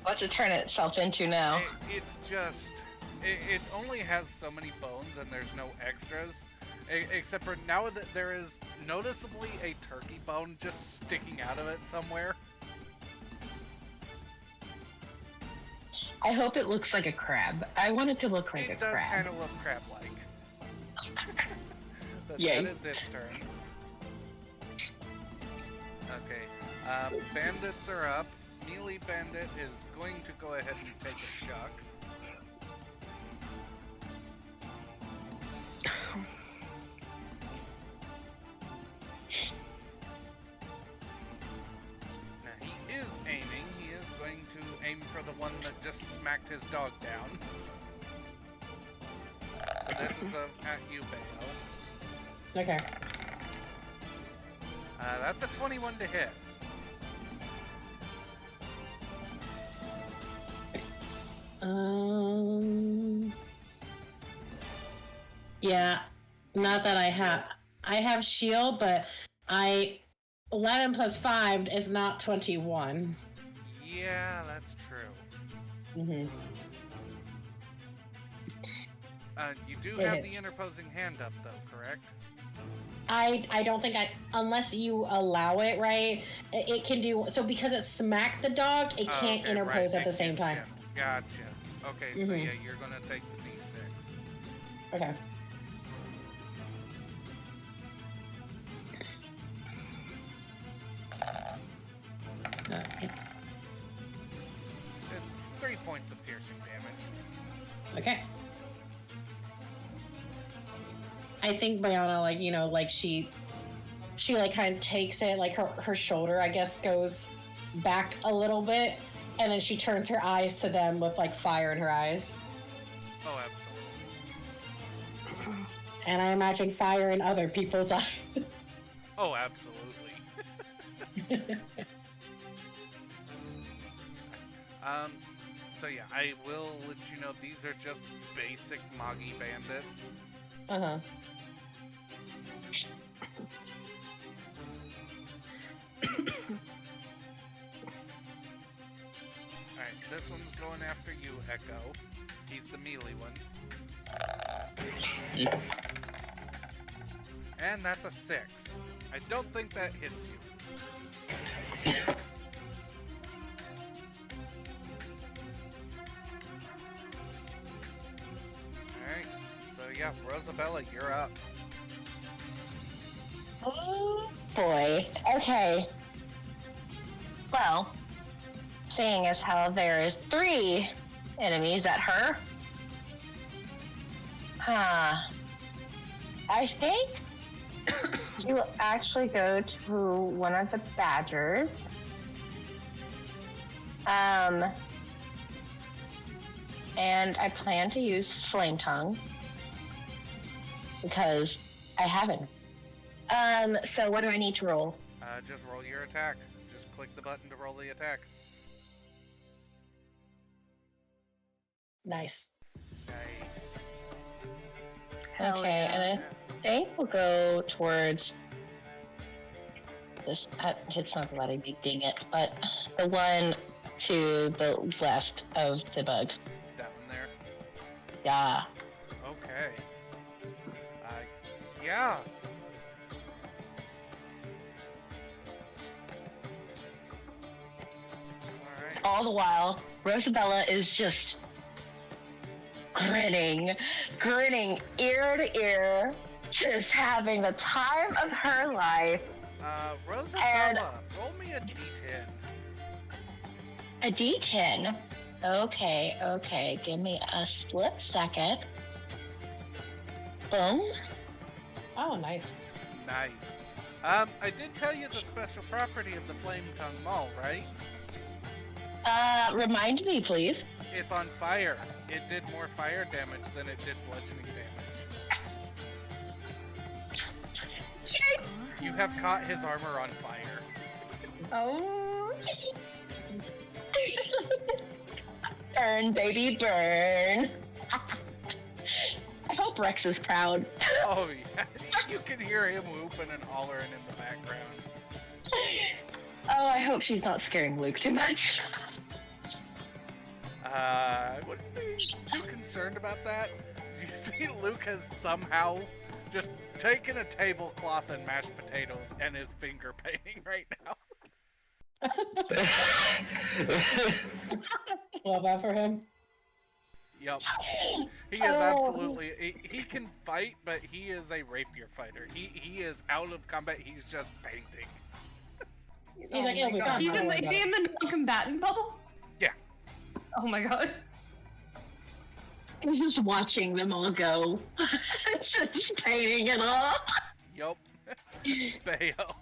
What's it turn itself into now? It's just... It only has so many bones, and there's no extras. Except for now that there is noticeably a turkey bone just sticking out of it somewhere. I hope it looks like a crab. I want it to look like a It does crab. kind of look crab-like. But Yay. that is its turn. Okay, bandits are up. Melee Bandit is going to go ahead and take a chuck. Now he is aiming. He is going to aim for the one that just smacked his dog down. So this is at you, Bayo. Okay. That's a 21 to hit. Yeah, not that I have shield, but 11 plus 5 is not 21. Yeah, that's true. You do It have hits. the interposing hand up, though, correct? I don't think unless you allow it, right? It can do so because it smacked the dog. It can't Okay, interpose right, at the it same can't time. shift. Gotcha. Okay, so yeah, you're gonna take the D6. Okay. Okay. It's 3 points of piercing damage. Okay. I think Brianna, like she like kind of takes it, like her shoulder, I guess, goes back a little bit, and then she turns her eyes to them with like fire in her eyes. Oh, absolutely. And I imagine fire in other people's eyes. Oh, absolutely. So yeah, I will let you know these are just basic Moggy bandits. Uh-huh. Alright, this one's going after you, Echo. He's the melee one. And that's a 6. I don't think that hits you. Alright, so yeah, Rosabella, you're up. Oh boy. Okay. Well, seeing as how there is 3 enemies at her, I think she will actually go to one of the badgers. and I plan to use Flame Tongue because I haven't. So what do I need to roll? Just roll your attack. Just click the button to roll the attack. Nice. Nice. Hell Okay, yeah. and I think we'll go towards this. It's not letting me ding it, but the one to the left of the bug. That one there. Yeah. Okay. Yeah. Alright. All the while, Rosabella is just grinning ear to ear, just having the time of her life. Rosabella, roll me a d10. A D10. Okay. Give me a split second. Boom. Oh, nice. Nice. I did tell you the special property of the Flame Tongue Maul, right? Remind me, please. It's on fire. It did more fire damage than it did bludgeoning damage. You have caught his armor on fire. Oh. Burn, baby, burn. I hope Rex is proud. Oh yeah, you can hear him whooping and hollering in the background. Oh, I hope she's not scaring Luke too much. I wouldn't be too concerned about that. You see, Luke has somehow just taken a tablecloth and mashed potatoes and is finger painting right now. Love that for him. Yep. He is absolutely... He can fight, but he is a rapier fighter. He is out of combat. He's just painting. He's like, it'll be God. fine. Is he in the non-combatant bubble? Yeah. Oh my god. I'm just watching them all go. Just painting it all. Yup. Bayo.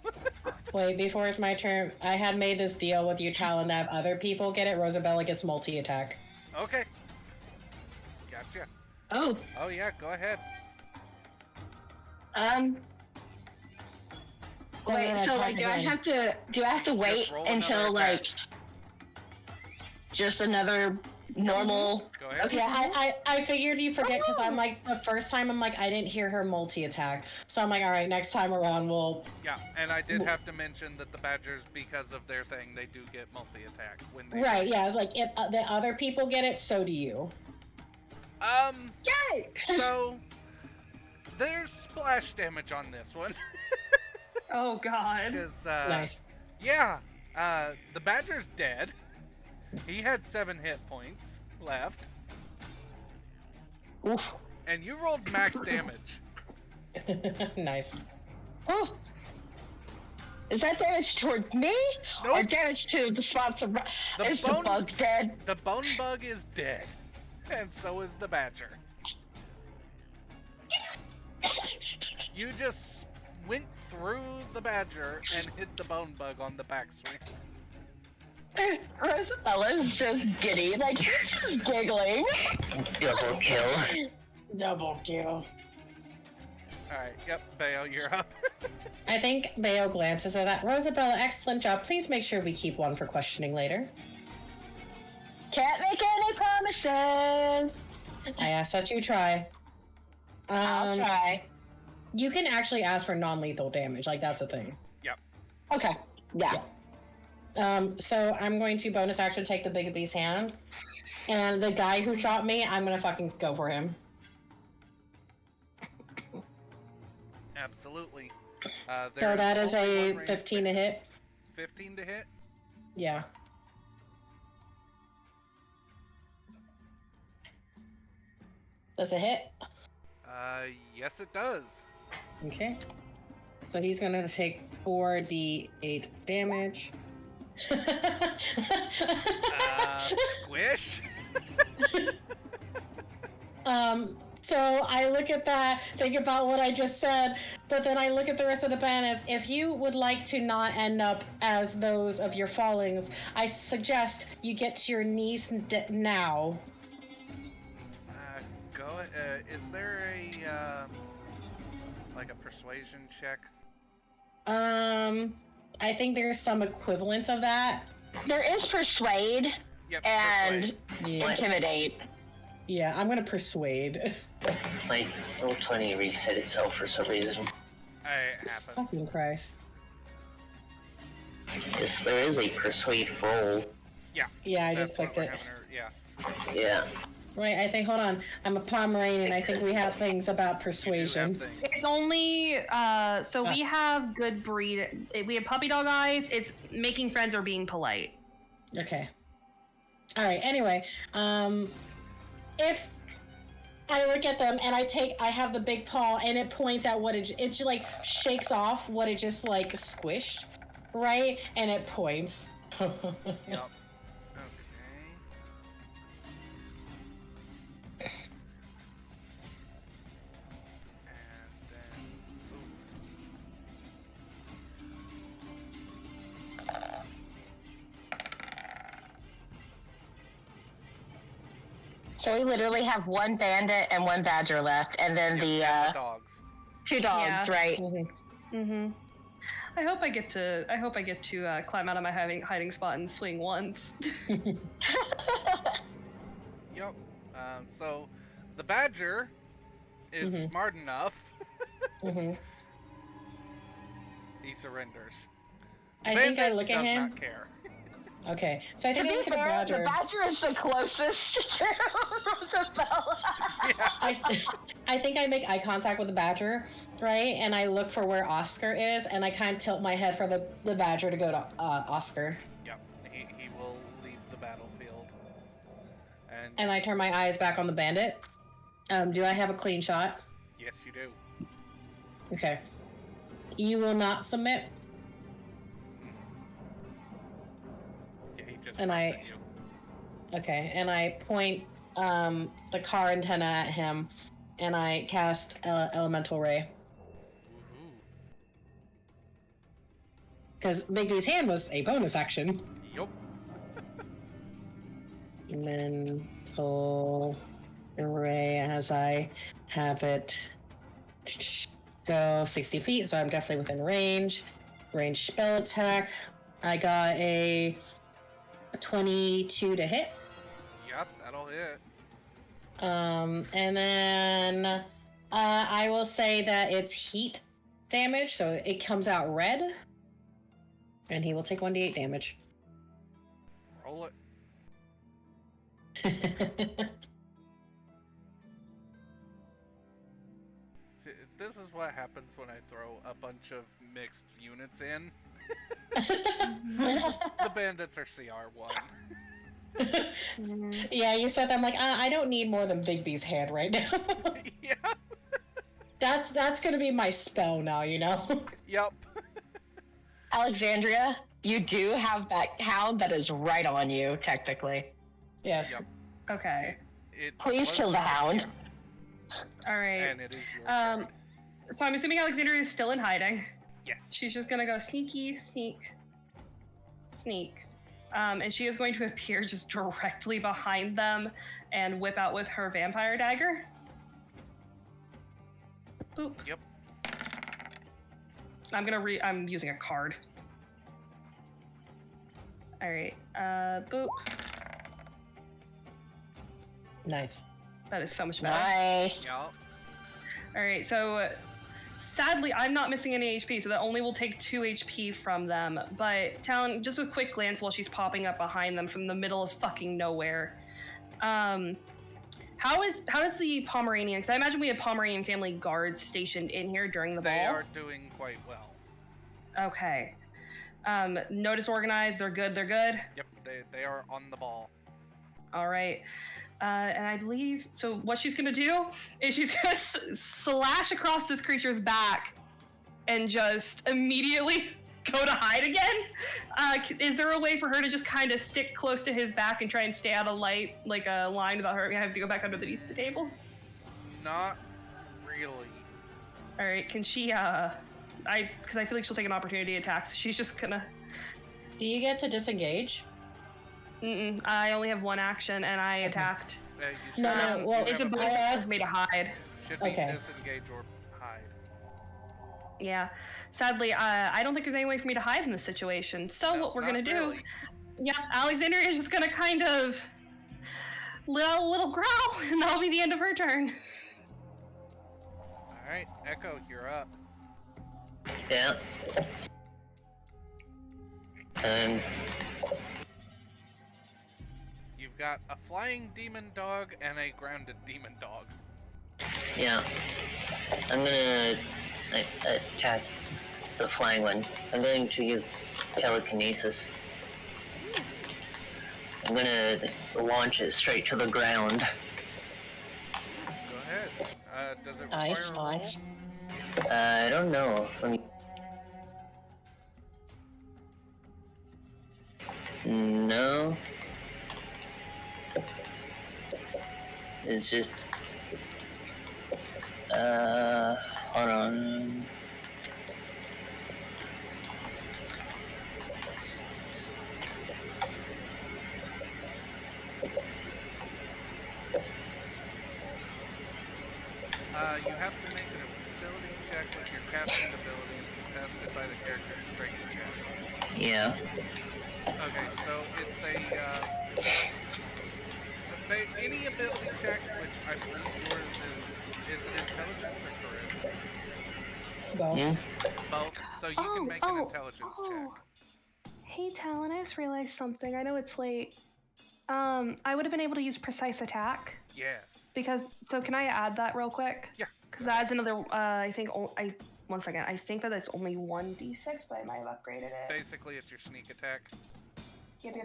Wait, before it's my turn, I had made this deal with you, Talon, that if other people get it, Rosabella gets multi-attack. Okay. Gotcha. Oh, Oh yeah, go ahead. wait, so like, do I have to wait roll another until attack. like just another normal? Go ahead. Okay. Yeah, I figured you forget because I'm like, the first time I'm like, I didn't hear her multi-attack. So I'm like, all right, next time around we'll... Yeah, and I did have to mention that the Badgers, because of their thing, they do get multi-attack when they... Right, yeah, it's like, if the other people get it, so do you. Yay! So... There's splash damage on this one. Oh god. Because, Nice. yeah, the Badger's dead. He had 7 hit points left. Oof. And you rolled max damage. Nice. Oh. Is that damage towards me? Nope. Or damage to the spots of... Is the bone- bug dead? The bone bug is dead. And so is the Badger. You just went through the Badger and hit the bone bug on the backswing. Rosabella's just giddy, like, she's just giggling. Double kill. Double kill. Alright, yep, Bayo, you're up. I think Bayo glances at that. Rosabella, excellent job. Please make sure we keep one for questioning later. Can't make any promises. I ask that you try. I'll try. You can actually ask for non-lethal damage, like that's a thing. Yep. Okay, yeah. So I'm going to bonus action take the big beast's hand. And the guy who shot me, I'm gonna fucking go for him. Absolutely. So that is only a one range 15 to hit. 15 to hit? Yeah. Does it hit? Yes it does. Okay. So he's gonna take 4d8 damage. Squish? So I look at that, think about what I just said, but then I look at the rest of the bandits. If you would like to not end up as those of your fallings, I suggest you get to your knees now. is there a like a persuasion check? I think there's some equivalent of that. There is persuade Yep. and persuade. intimidate. Yeah, I'm gonna persuade. My roll 20 reset itself for some reason. It happens. Fucking Christ. Yes, there is a persuade roll. Yeah. Yeah, I That's just clicked what it. we're having her- yeah. Yeah. Right, I think, hold on. I'm a Pomeranian. I think we have things about You do persuasion. have things. It's only so we have good breed. We have puppy dog eyes. It's making friends or being polite. Okay. All right. Anyway, if I look at them and I have the big paw and it points at what it just, like shakes off what it just like squished, right? And it points. Yep. Okay. And then, So we literally have one bandit and one badger left, and then yep, the and the dogs. 2 dogs, Yeah. right? Mm-hmm. I hope I get to climb out of my hiding spot and swing once. Yep. So the badger is Mhm. smart enough. Mhm. He surrenders. I think I Bandit look at does him. not care. Okay, so I To think I be look at the fair, badger. the badger is the closest to Rosabella. Yeah. I think I make eye contact with the badger, right? And I look for where Oscar is, and I kind of tilt my head for the badger to go to Oscar. Yep. He will leave the battlefield. And And I turn my eyes back on the bandit. Do I have a clean shot? yes, you do. Okay. You will not submit. Yeah, he just And points I- at you. Okay, and I point the car antenna at him, and I cast Elemental Ray. Woohoo. Because Bigby's hand was a bonus action. Yup. Mental Ray, as I have it. Go 60 feet, so I'm definitely within range. Range spell attack. I got a 22 to hit. Yep, that'll hit. And then I will say that it's heat damage, so it comes out red. And he will take 1d8 damage. Roll it. See, this is what happens when I throw a bunch of mixed units in. The bandits are CR1. Yeah, you said that. I'm like, I don't need more than Bigby's hand right now. Yeah. That's gonna be my spell now, you know? Yep. Alexandria, you do have that hound that is right on you, technically. Yes. Yep. Okay. It Please was kill the not hound. here, All right. and it is your Um, turn. So I'm assuming Alexandria is still in hiding. Yes. She's just gonna go sneaky, sneak, sneak. And she is going to appear just directly behind them and whip out with her vampire dagger. Boop. Yep. I'm using a card. Alright, boop. Nice. That is so much better. Nice. Yep. Alright, so sadly, I'm not missing any HP, so that only will take 2 HP from them. But Talon, just a quick glance while she's popping up behind them from the middle of fucking nowhere. How is the Pomeranian? Because I imagine we have Pomeranian family guards stationed in here during the ball. They are doing quite well. Okay. No disorganized. They're good. They're good. Yep. They are on the ball. All right. And I believe, so what she's gonna do is she's gonna slash across this creature's back and just immediately go to hide again. Is there a way for her to just kind of stick close to his back and try and stay out of light, like a line without her having to go back underneath the table? Not really. All right, can she, because I feel like she'll take an opportunity attack, so she's just gonna, Do you get to disengage? I only have one action and I attacked. You No, should- no, well, you It's have a a bonus bonus. for me to hide. should be Okay. disengage or hide. Yeah. Sadly, I don't think there's any way for me to hide in this situation. So No, what we're not gonna do? really. Yeah, Alexandria is just gonna kind of let out a little growl, and that'll be the end of her turn. All right, Echo, you're up. Yeah. And You've got a flying demon dog and a grounded demon dog. yeah, I'm gonna attack the flying one. I'm going to use telekinesis. I'm gonna launch it straight to the ground. Go ahead. Does it Nice, require a roll? nice. I don't know. Let me. No. It's just. Hold on. You have to make an ability check with your casting ability contested by the character's strength check. Yeah. Okay, so it's any ability check, which I believe yours is it intelligence or charisma? Well, Yeah. Both. So you can make an intelligence check. Hey, Talon, I just realized something. I know it's late. I would have been able to use precise attack Yes. because. So can I add that real quick? Yeah. Because that adds another. I think. One second. I think that it's only 1d6, but I might have upgraded it. Basically, it's your sneak attack. Yep.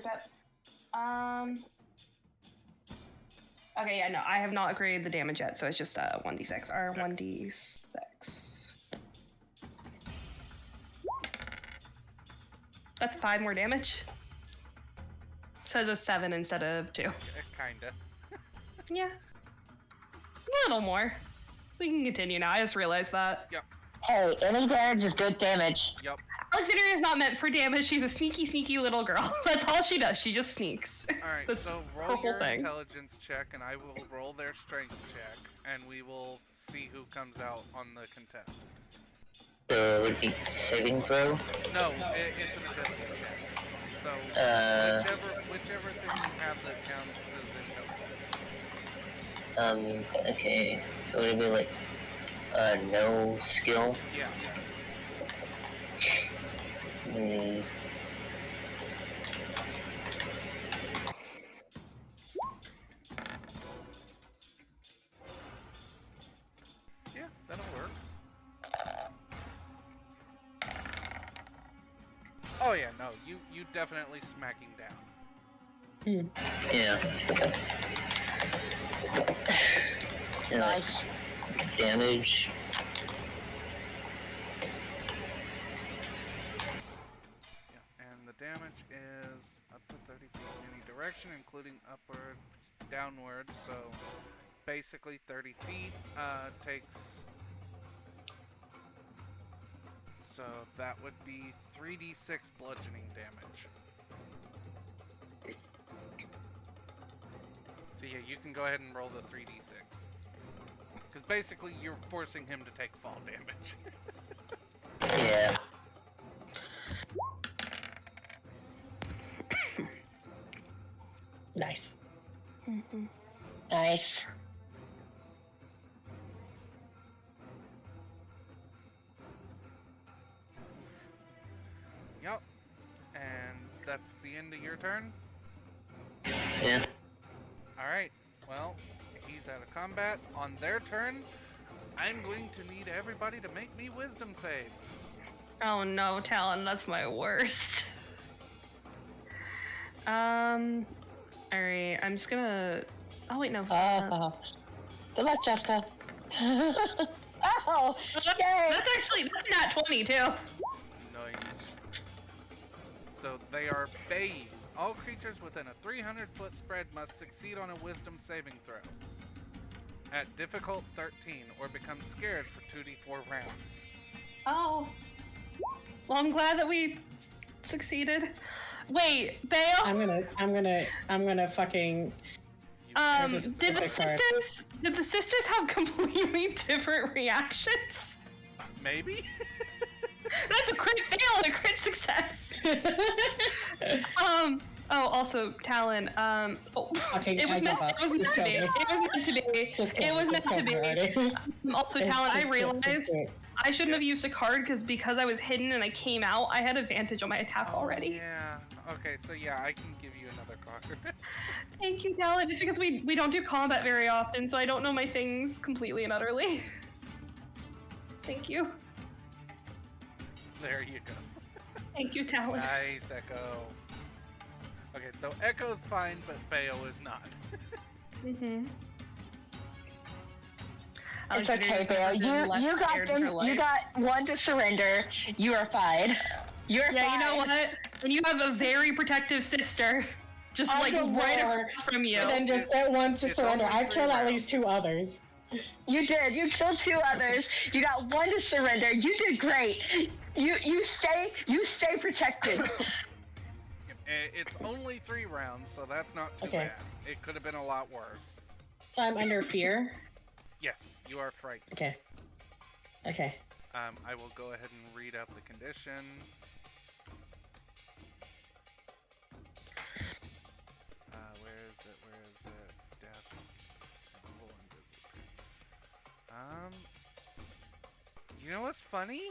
Okay, yeah, no, I have not upgraded the damage yet, so it's just 1d6 or 1d6. That's 5 more damage. So it's a 7 instead of 2. Kinda. Yeah. A little more. We can continue now. I just realized that. Yep. Hey, any damage is good damage. Yep. Alexandria is not meant for damage. She's a sneaky, sneaky little girl. That's all she does. She just sneaks. All right. That's So her roll whole your thing. intelligence check, and I will roll their strength check, and we will see who comes out on the contested. So it would be saving throw. No, it's an ability check. So whichever thing you have that counts as intelligence. Okay. So it would be like, no skill. Yeah. Hmm. Yeah, that'll work. Oh yeah, no, you definitely smacking down. Yeah. And, like, Nice. damage. Yeah, and the damage is up to 30 feet in any direction, including upward, downward. So basically 30 feet takes. So that would be 3d6 bludgeoning damage. So yeah, you can go ahead and roll the 3d6. Because basically you're forcing him to take fall damage. Yeah. nice. Nice. Yep. And that's the end of your turn? Yeah. Alright, well, he's out of combat. On their turn, I'm going to need everybody to make me wisdom saves. Oh no, Talon, that's my worst. Alright, I'm just gonna. Oh, wait, no. Good luck, Jessica. Oh, yay! That's actually not 20, too. Nice. So they are baying. All creatures within a 300-foot spread must succeed on a wisdom saving throw. At difficult 13, or become scared for 2d4 rounds. Oh. Well, I'm glad that we succeeded. Wait, Bale? I'm gonna fucking. You There's a Did the specific card. sisters have completely different reactions? Maybe? That's a crit fail and a crit success. Oh, also, Talon. Okay, it was I meant. give up. It was Just meant to be. kill me. It was meant to be. Just kill It me, was just meant kill to me be. already. Also, Just- Talon, I just do it, realized just do it. I shouldn't have used a card because I was hidden and I came out. I had advantage on my attack already. Yeah. Okay, so yeah, I can give you another card. Thank you, Talon. It's because we don't do combat very often, so I don't know my things completely and utterly. Thank you. There you go. Thank you, Talon. Nice, Echo. Okay, so Echo's fine, but Bayo is not. Mm-hmm. It's okay, Bear. You got them. You got one to surrender. You are fine. You're fine. Yeah, you know what? When you have a very protective sister, just I'll like go right lower. across from you. So- And then just get one to It's surrender. only I've 3 killed at rounds. least 2 others. You did. You killed 2 others. You got one to surrender. You did great. You stay protected. It's only 3 rounds, so that's not too Okay. bad. It could have been a lot worse. So I'm under fear. Yes, you are frightened. Okay. Okay. I will go ahead and read out the condition. Where is it? Where is it? Death. Full invisible. You know what's funny?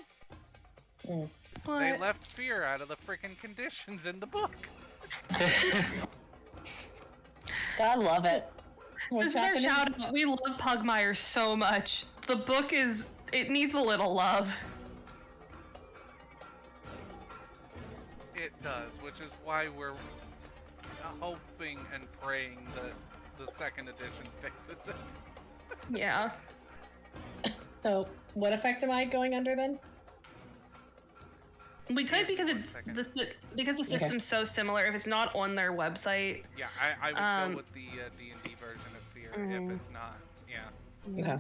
Mm. What? They left fear out of the freaking conditions in the book. God love it. This What's is our happening? shout out. We love Pugmire so much. The book it needs a little love. It does, which is why we're hoping and praying that the 2nd edition fixes it. Yeah. So, what effect am I going under then? We could because One it's second. because the system's so similar. If it's not on their website, Yeah, I would go with the D&D version of Fear if it's not. Yeah. Okay.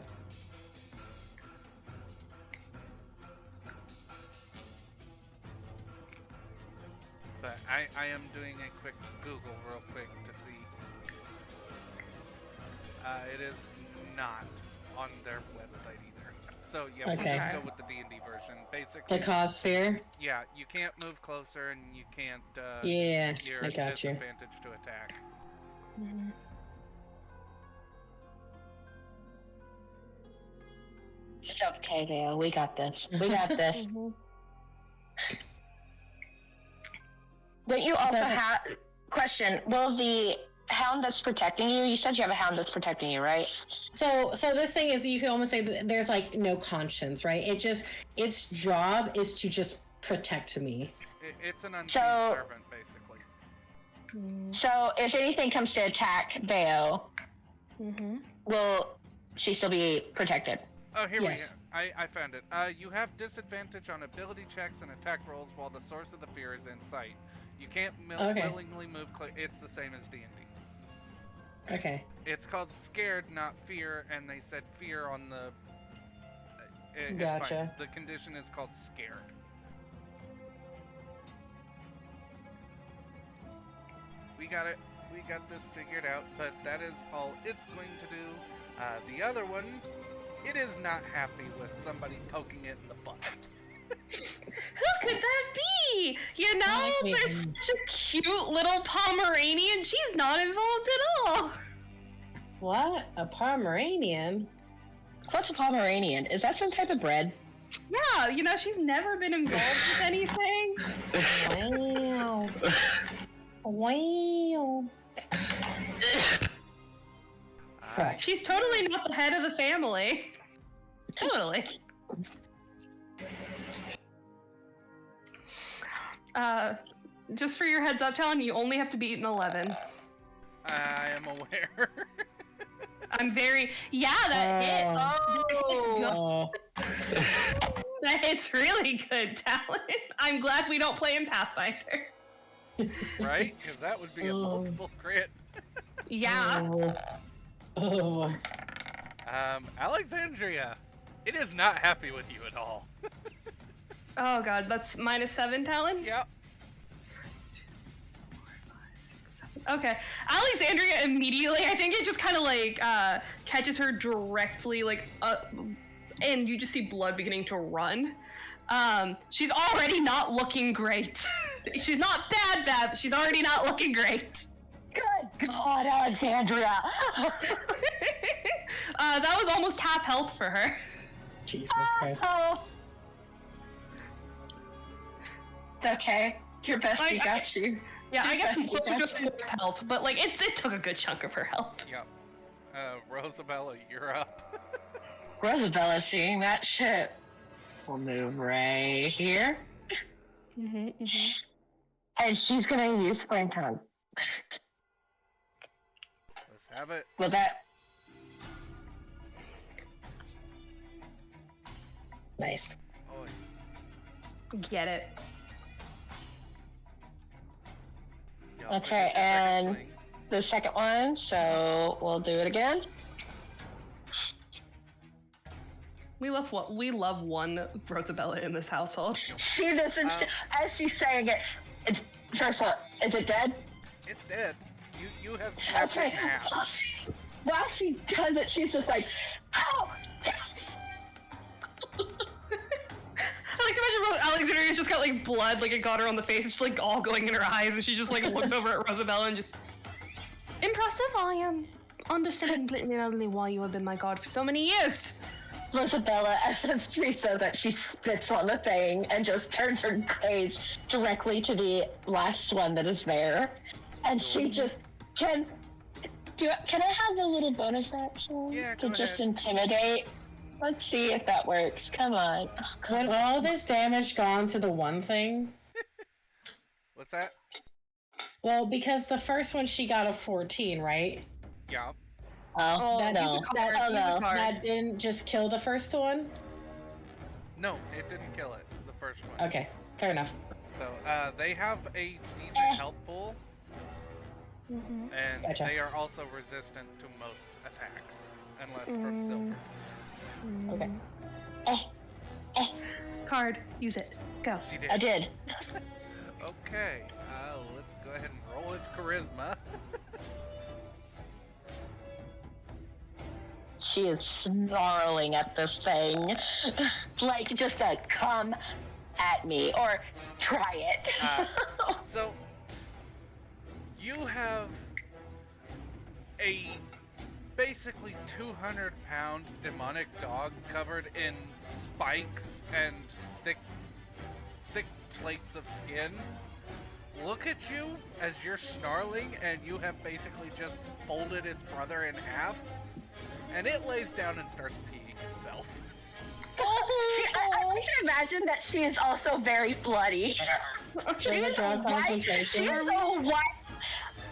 But I am doing a quick Google real quick to see. It is not on their website either. So yeah, we'll Okay. just go with the D&D version. Basically, The cause fear? yeah, you can't move closer and you can't. Yeah, You're I at got you. disadvantage to attack. It's okay, Vale. We got this. We got this. Don't you also have... Question. Will the hound that's protecting you... You said you have a hound that's protecting you, right? So this thing is, you can almost say that there's like no conscience, right? Its job is to just protect me. It's an unseen So- servant, basically. So if anything comes to attack Bayo, will she still be protected? Oh, here Yes. I found it. You have disadvantage on ability checks and attack rolls while the source of the fear is in sight. You can't Okay. willingly move. It's the same as D&D. Okay. It's called scared, not fear, and they said fear on the. It's fine. Gotcha. The condition is called scared. We got it. We got this figured out, but that is all it's going to do. The other one, it is not happy with somebody poking it in the butt. Who could that be? You know, there's such a cute little Pomeranian. She's not involved at all. What? A Pomeranian? What's a Pomeranian? Is that some type of bread? Yeah, you know, she's never been involved with anything. Wow. Wow. Correct. She's totally not the head of the family. Totally. Just for your heads up, Talon, you only have to beat an 11. I am aware. I'm very... Yeah, that hits. Oh. That hits really good, Talon. I'm glad we don't play in Pathfinder. Right? Because that would be a multiple crit. Yeah. Oh. Alexandria, it is not happy with you at all. Oh god, that's -7, Talon? Yep. Okay. Alexandria immediately, I think it just kind of like catches her directly, like, and you just see blood beginning to run. She's already not looking great. She's not bad, but she's already not looking great. Good God, Alexandria. That was almost half health for her. Jesus Christ. Oh. It's okay. Your bestie got you. Yeah, I guess Your bestie closer got to you. full health, but like it took a good chunk of her health. Yep. Rosabella, you're up. Rosabella seeing that shit. We'll move right here. And she's gonna use Flame Tongue. Let's have it. Will that... Nice. Oh, Get it. you also Okay, get your second and swing. the second one, so we'll do it again. We love one Rosabella in this household. She doesn't... as she's saying it, it's... First of all, is it dead? It's dead. You have snapped it in half. While she does it, she's just like, oh, yes. I like to imagine Alexandria's just got like blood, like it got her on the face. It's like all going in her eyes, and she just like looks over at Rosabella and just impressive. I understand completely and utterly why you have been my god for so many years. Rosabella, as she says that, she spits on the thing and just turns her gaze directly to the last one that is there. And she just, can I have a little bonus action? Yeah, to go just ahead. intimidate? Let's see if that works. Come on. Oh, Could all this damage gone to the one thing? What's that? Well, because the first one she got a 14, right? Yeah. Oh, that, no. use a card, Oh, use a no. card. That didn't just kill the first one? No, it didn't kill it. The first one. Okay, fair enough. So they have a decent health pool, and Gotcha. they are also resistant to most attacks, unless from silver. Okay. Card, use it. Go. She did. I did. Okay. Let's go ahead and roll its charisma. She is snarling at this thing. Like, just a come at me, or try it. So you have a basically 200-pound demonic dog covered in spikes and thick plates of skin. Look at you as you're snarling, and you have basically just folded its brother in half, and it lays down and starts peeing itself. I can imagine that she is also very bloody. Does it draw concentration?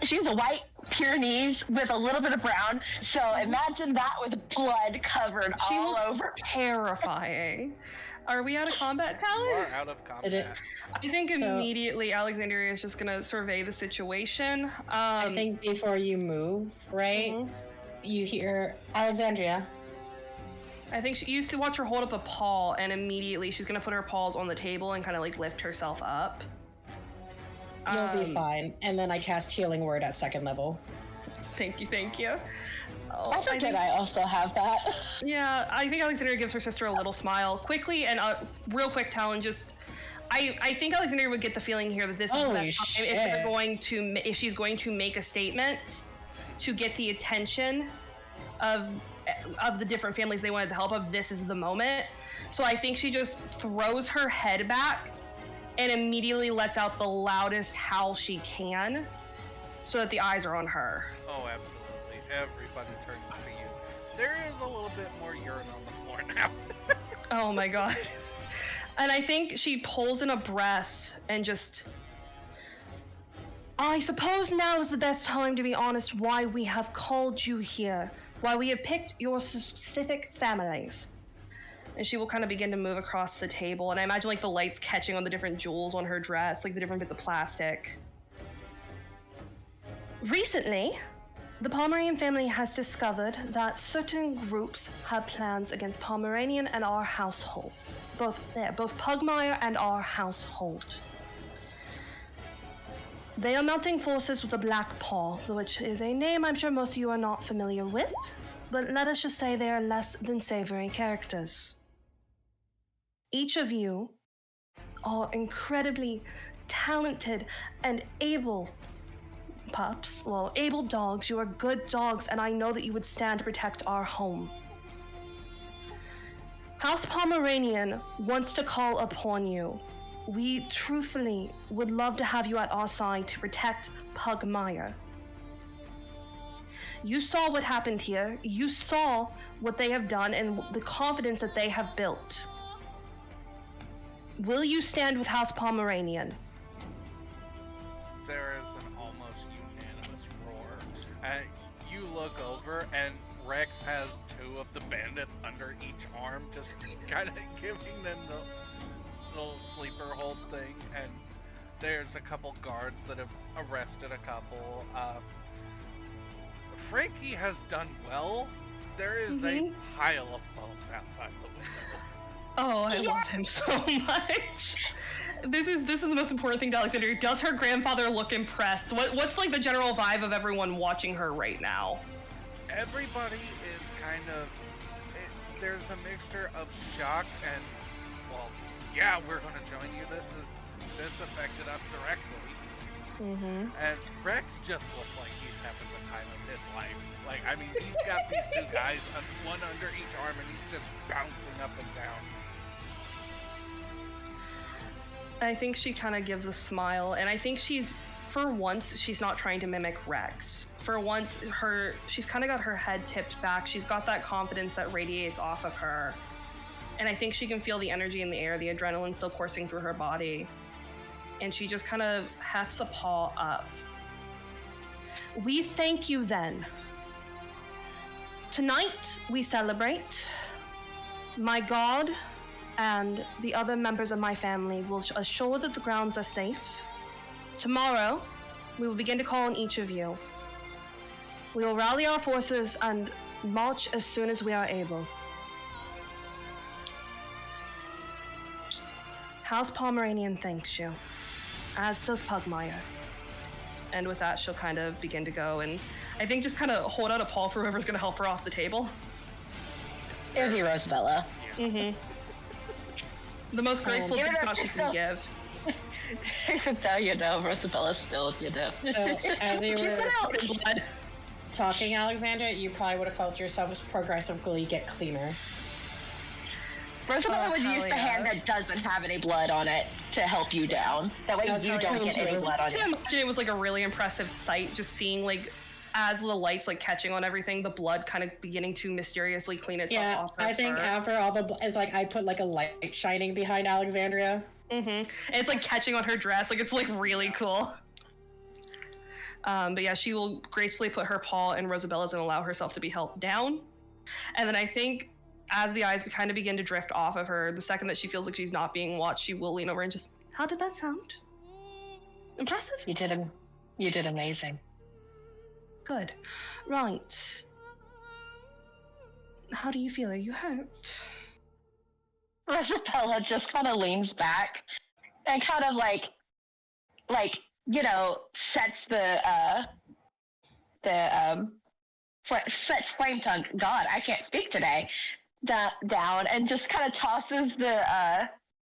She's a white Pyrenees with a little bit of brown. So imagine that with blood covered She all looks over. terrifying. Are we out of combat, You Talon? are out of combat. I think So- immediately Alexandria is just gonna survey the situation. I think before you move, right? Mhm. You hear Alexandria. I think you used to watch her hold up a paw, and immediately she's gonna put her paws on the table and kind of like lift herself up. You'll be fine. And then I cast Healing Word at 2nd level. Thank you. Oh, I forget I also have that. Yeah, I think Alexandria gives her sister a little smile quickly and real quick. Talon, just I think Alexandria would get the feeling here that this is the Holy best time shit. if she's going to make a statement to get the attention of the different families they wanted the help of. This is the moment. So I think she just throws her head back and immediately lets out the loudest howl she can, so that the eyes are on her. Oh, absolutely. Everybody turns to you. There is a little bit more urine on the floor now. Oh my god. And I think she pulls in a breath and just... I suppose now is the best time to be honest why we have called you here. Why we have picked your specific families. And she will kind of begin to move across the table, and I imagine like the lights catching on the different jewels on her dress, like the different bits of plastic. Recently, the Pomeranian family has discovered that certain groups have plans against Pomeranian and our household. Both Pugmire and our household. They are mounting forces with the Black Paw, which is a name I'm sure most of you are not familiar with, but let us just say they are less than savory characters. Each of you are incredibly talented and able pups, well, able dogs. You are good dogs, and I know that you would stand to protect our home. House Pomeranian wants to call upon you. We truthfully would love to have you at our side to protect Pugmire. You saw what happened here. You saw what they have done and the confidence that they have built. Will you stand with House Pomeranian? There is an almost unanimous roar. And you look over, and Rex has two of the bandits under each arm, just kind of giving them the little sleeper hold thing. And there's a couple guards that have arrested a couple. Frankie has done well. There is a pile of bones outside the window. Oh, I love him so much. This is the most important thing to Alexandria. Does her grandfather look impressed? What's like the general vibe of everyone watching her right now? Everybody is kind of... there's a mixture of shock and, well, yeah, we're going to join you. This affected us directly. And Rex just looks like he's having the time of his life. Like, I mean, he's got these two guys, one under each arm, and he's just bouncing up and down. I think she kind of gives a smile, and I think for once, she's not trying to mimic Rex. For once, she's kind of got her head tipped back. She's got that confidence that radiates off of her. And I think she can feel the energy in the air, the adrenaline still coursing through her body. And she just kind of hefts a paw up. We thank you then. Tonight, we celebrate. My god and the other members of my family will assure that the grounds are safe. Tomorrow, we will begin to call on each of you. We will rally our forces and march as soon as we are able. House Pomeranian thanks you, as does Pugmire. And with that, she'll kind of begin to go and I think just kind of hold out a paw for whoever's going to help her off the table. It would be Rosabella. The most graceful thing she can give. Even though, Rosabella's still, So, as you were talking, Alexandra, you probably would have felt yourself progressively get cleaner. Rosabella would use the hand that doesn't have any blood on it to help you down. That way you don't get any blood on I imagine it was like a really impressive sight, just seeing like as the light's like catching on everything, the blood kind of beginning to mysteriously clean itself off. I think after all the it's like I put like a light shining behind Alexandria. And it's like catching on her dress, like it's like really cool. But yeah, she will gracefully put her paw in Rosabella's and allow herself to be held down. And then I think as the eyes kind of begin to drift off of her, the second that she feels like she's not being watched, she will lean over and just, how did that sound? Impressive? You did amazing. Good. Right. How do you feel? Are you hurt? Rosabella just kind of leans back and kind of sets sets flame tongue. God, I can't speak today. Down and just kind of tosses the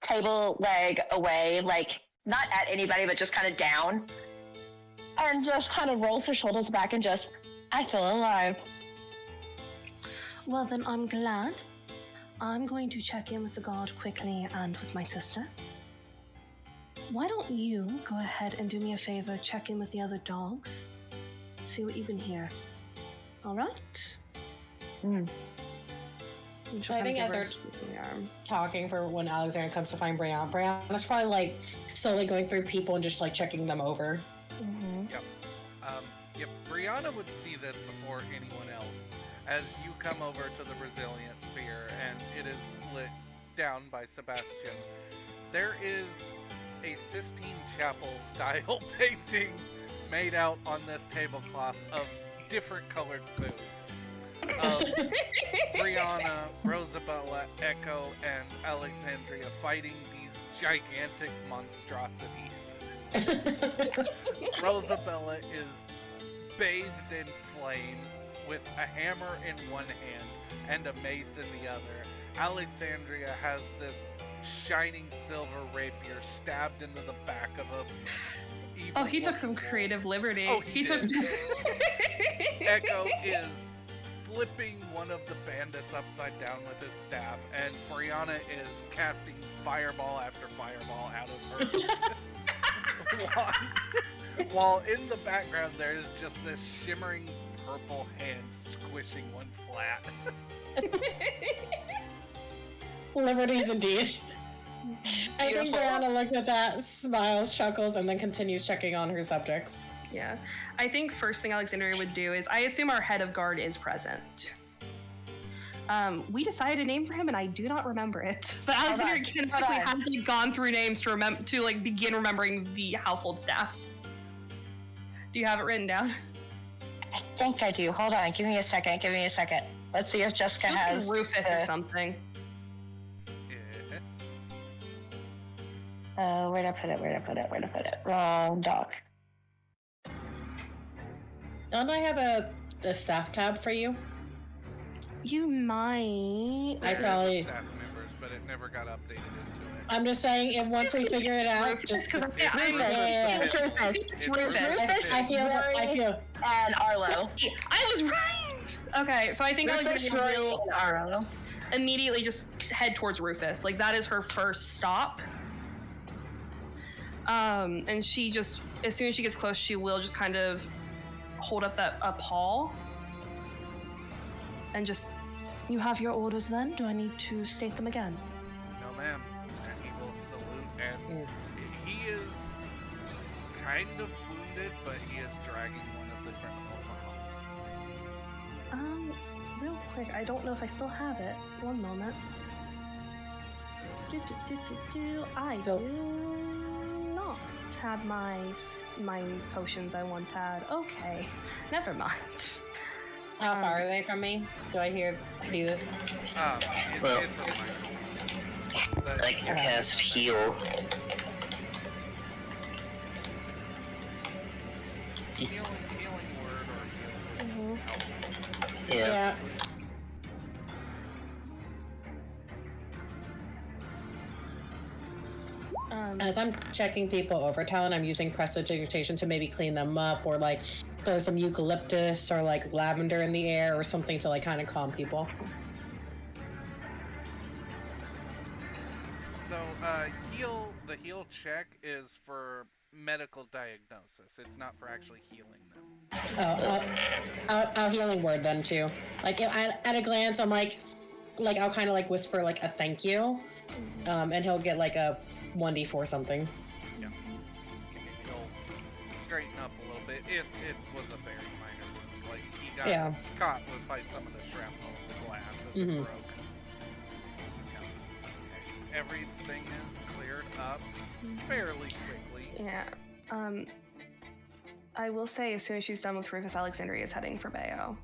table leg away, like not at anybody, but just kind of down, and just kind of rolls her shoulders back and just, I feel alive. Well, then I'm glad. I'm going to check in with the guard quickly and with my sister. Why don't you go ahead and do me a favor, check in with the other dogs, see what you can hear. All right? So I think as they're talking for when Alexandria comes to find Brianna's probably like slowly going through people and just like checking them over. Yep. Brianna would see this before anyone else as you come over to the resilient sphere and it is lit down by Sebastian. There is a Sistine Chapel style painting made out on this tablecloth of different colored foods. Brianna, Rosabella, Echo, and Alexandria fighting these gigantic monstrosities Rosabella is bathed in flame with a hammer in one hand and a mace in the other. Alexandria has this shining silver rapier stabbed into the back of a evil Oh, he took some wolf. creative liberty. Oh, he took. did. Echo is flipping one of the bandits upside down with his staff, and Brianna is casting fireball after fireball out of her wand. While in the background there is just this shimmering purple hand squishing one flat. Liberties indeed. I think Beautiful. Brianna looks at that, smiles, chuckles, and then continues checking on her subjects. Yeah. I think first thing Alexandria would do is, I assume our head of guard is present. Yes. We decided a name for him, and I do not remember it. But Hold Alexandria on, canonically hold on. has like, gone through names to begin remembering the household staff. Do you have it written down? I think I do. Hold on. Give me a second. Let's see if Jessica It looks like has Rufus or something. Yeah. Where'd I put it? Wrong doc. Don't I have a staff tab for you? You might. I There is a probably- staff members, but it never got updated into it. I'm just saying, if once we figure it out, Rufus, just 'cause It's I Rufus. It's the Rufus. Pitbull. It's It's Rufus. the Rufus, I Pitbull. feel. And Arlo. I was right. Okay, so I think Rufus, Alexandria Rory, will and Arlo. immediately just head towards Rufus. Like that is her first stop. And she just, as soon as she gets close, she will just kind of hold up a paw and just, you have your orders then? Do I need to state them again? No, ma'am. And he will salute, and he is kind of wounded, but he is dragging one of the criminals along. Real quick, I don't know if I still have it. One moment. I So- do not have my potions I once had. Okay, never mind. How far are they from me? Do I see this? Well- It's a minor. But I can cast heal. healing word or healing would help. Yeah. As I'm checking people over, Talon, I'm using prestidigitation to maybe clean them up, or like throw some eucalyptus or like lavender in the air or something to like kind of calm people. So, the heal check is for medical diagnosis. It's not for actually healing them. I'll healing word then too. Like at a glance, I'm like I'll kind of like whisper like a thank you, and he'll get like a 1d4 something. Yeah. He'll straighten up a little bit. It was a very minor wound. Like, he got caught by some of the shrapnel of the glass as it broke. Yeah. Everything is cleared up fairly quickly. Yeah. I will say, as soon as she's done with Rufus, Alexandria is heading for Bayo.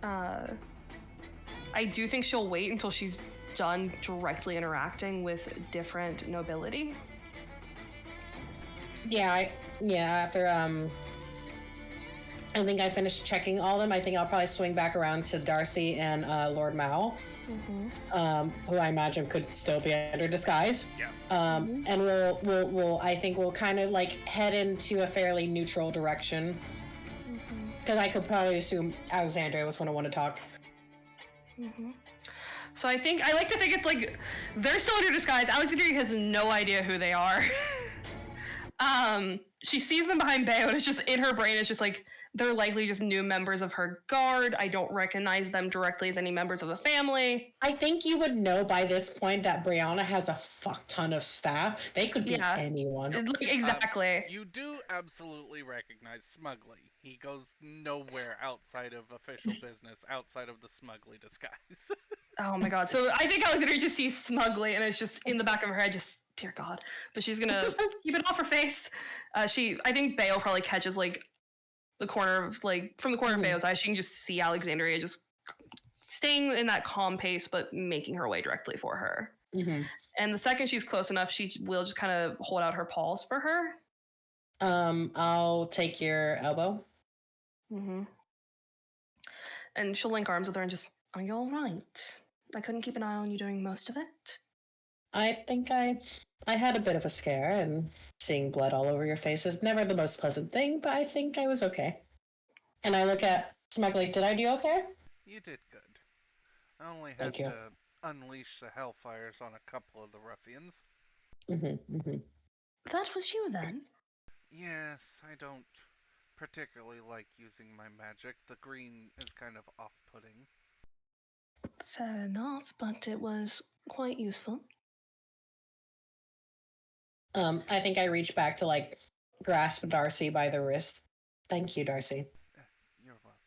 I do think she'll wait until she's done directly interacting with different nobility. After I think I finished checking all of them. I think I'll probably swing back around to Darcy and Lord Mao, who I imagine could still be under disguise. Yes. And we'll kind of like head into a fairly neutral direction, because I could probably assume Alexandria was going to want to talk. So I like to think it's like they're still under disguise. Alexandria has no idea who they are. She sees them behind Bayo, and it's just in her brain. It's just like they're likely just new members of her guard. I don't recognize them directly as any members of the family. I think you would know by this point that Brianna has a fuck ton of staff. They could be anyone. Like, exactly. You do absolutely recognize Smugly. He goes nowhere outside of official business, outside of the Smugly disguise. Oh my god. So I think Alexandria just sees Smugly, and it's just in the back of her head, just, dear God. But she's gonna keep it off her face. I think Bayo probably catches, like, the corner of, like, from the corner of Bayo's eye, she can just see Alexandria just staying in that calm pace, but making her way directly for her. And the second she's close enough, she will just kind of hold out her paws for her. I'll take your elbow. Mm-hmm. And she'll link arms with her and just, are you all right? I couldn't keep an eye on you during most of it. I think I had a bit of a scare, and seeing blood all over your face is never the most pleasant thing, but I think I was okay. And I look at Smugly, did I do okay? You did good. I only had Thank you. to unleash the hellfires on a couple of the ruffians. That was you then? Yes, I don't particularly like using my magic. The green is kind of off-putting. Fair enough, but it was quite useful. I think I reach back to like grasp Darcy by the wrist. Thank you, Darcy. You're welcome.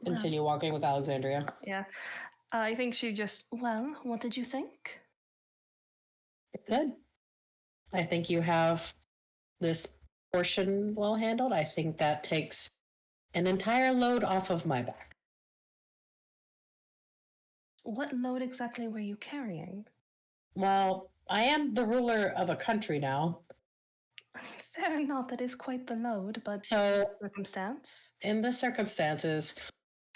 Continue walking with Alexandria. Yeah. I think she just, well, what did you think? Good. I think you have this portion well handled. I think that takes an entire load off of my back. What load exactly were you carrying? Well, I am the ruler of a country now. Fair enough, that is quite the load, but So, circumstance. in the circumstances,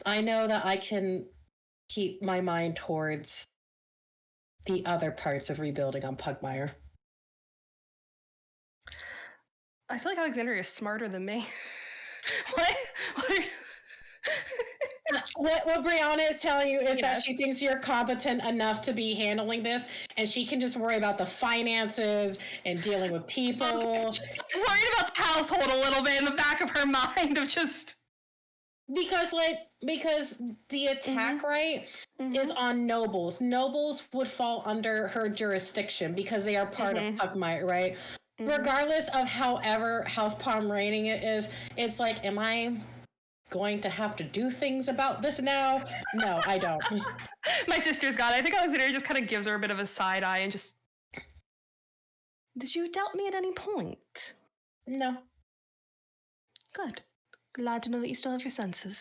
I know that I can keep my mind towards the other parts of rebuilding on Pugmire. I feel like Alexandria is smarter than me. What are you... What Brianna is telling you is that Yes. she thinks you're competent enough to be handling this, and she can just worry about the finances and dealing with people. She's worried about the household a little bit in the back of her mind of just... Because the attack right is on nobles. Nobles would fall under her jurisdiction because they are part of Pugmire, right? Regardless of however House Pomeranian it is, it's like, am I going to have to do things about this now? No, I don't. My sister's got it. I think Alexandria just kind of gives her a bit of a side eye and just... Did you doubt me at any point? No. Good. Glad to know that you still have your senses.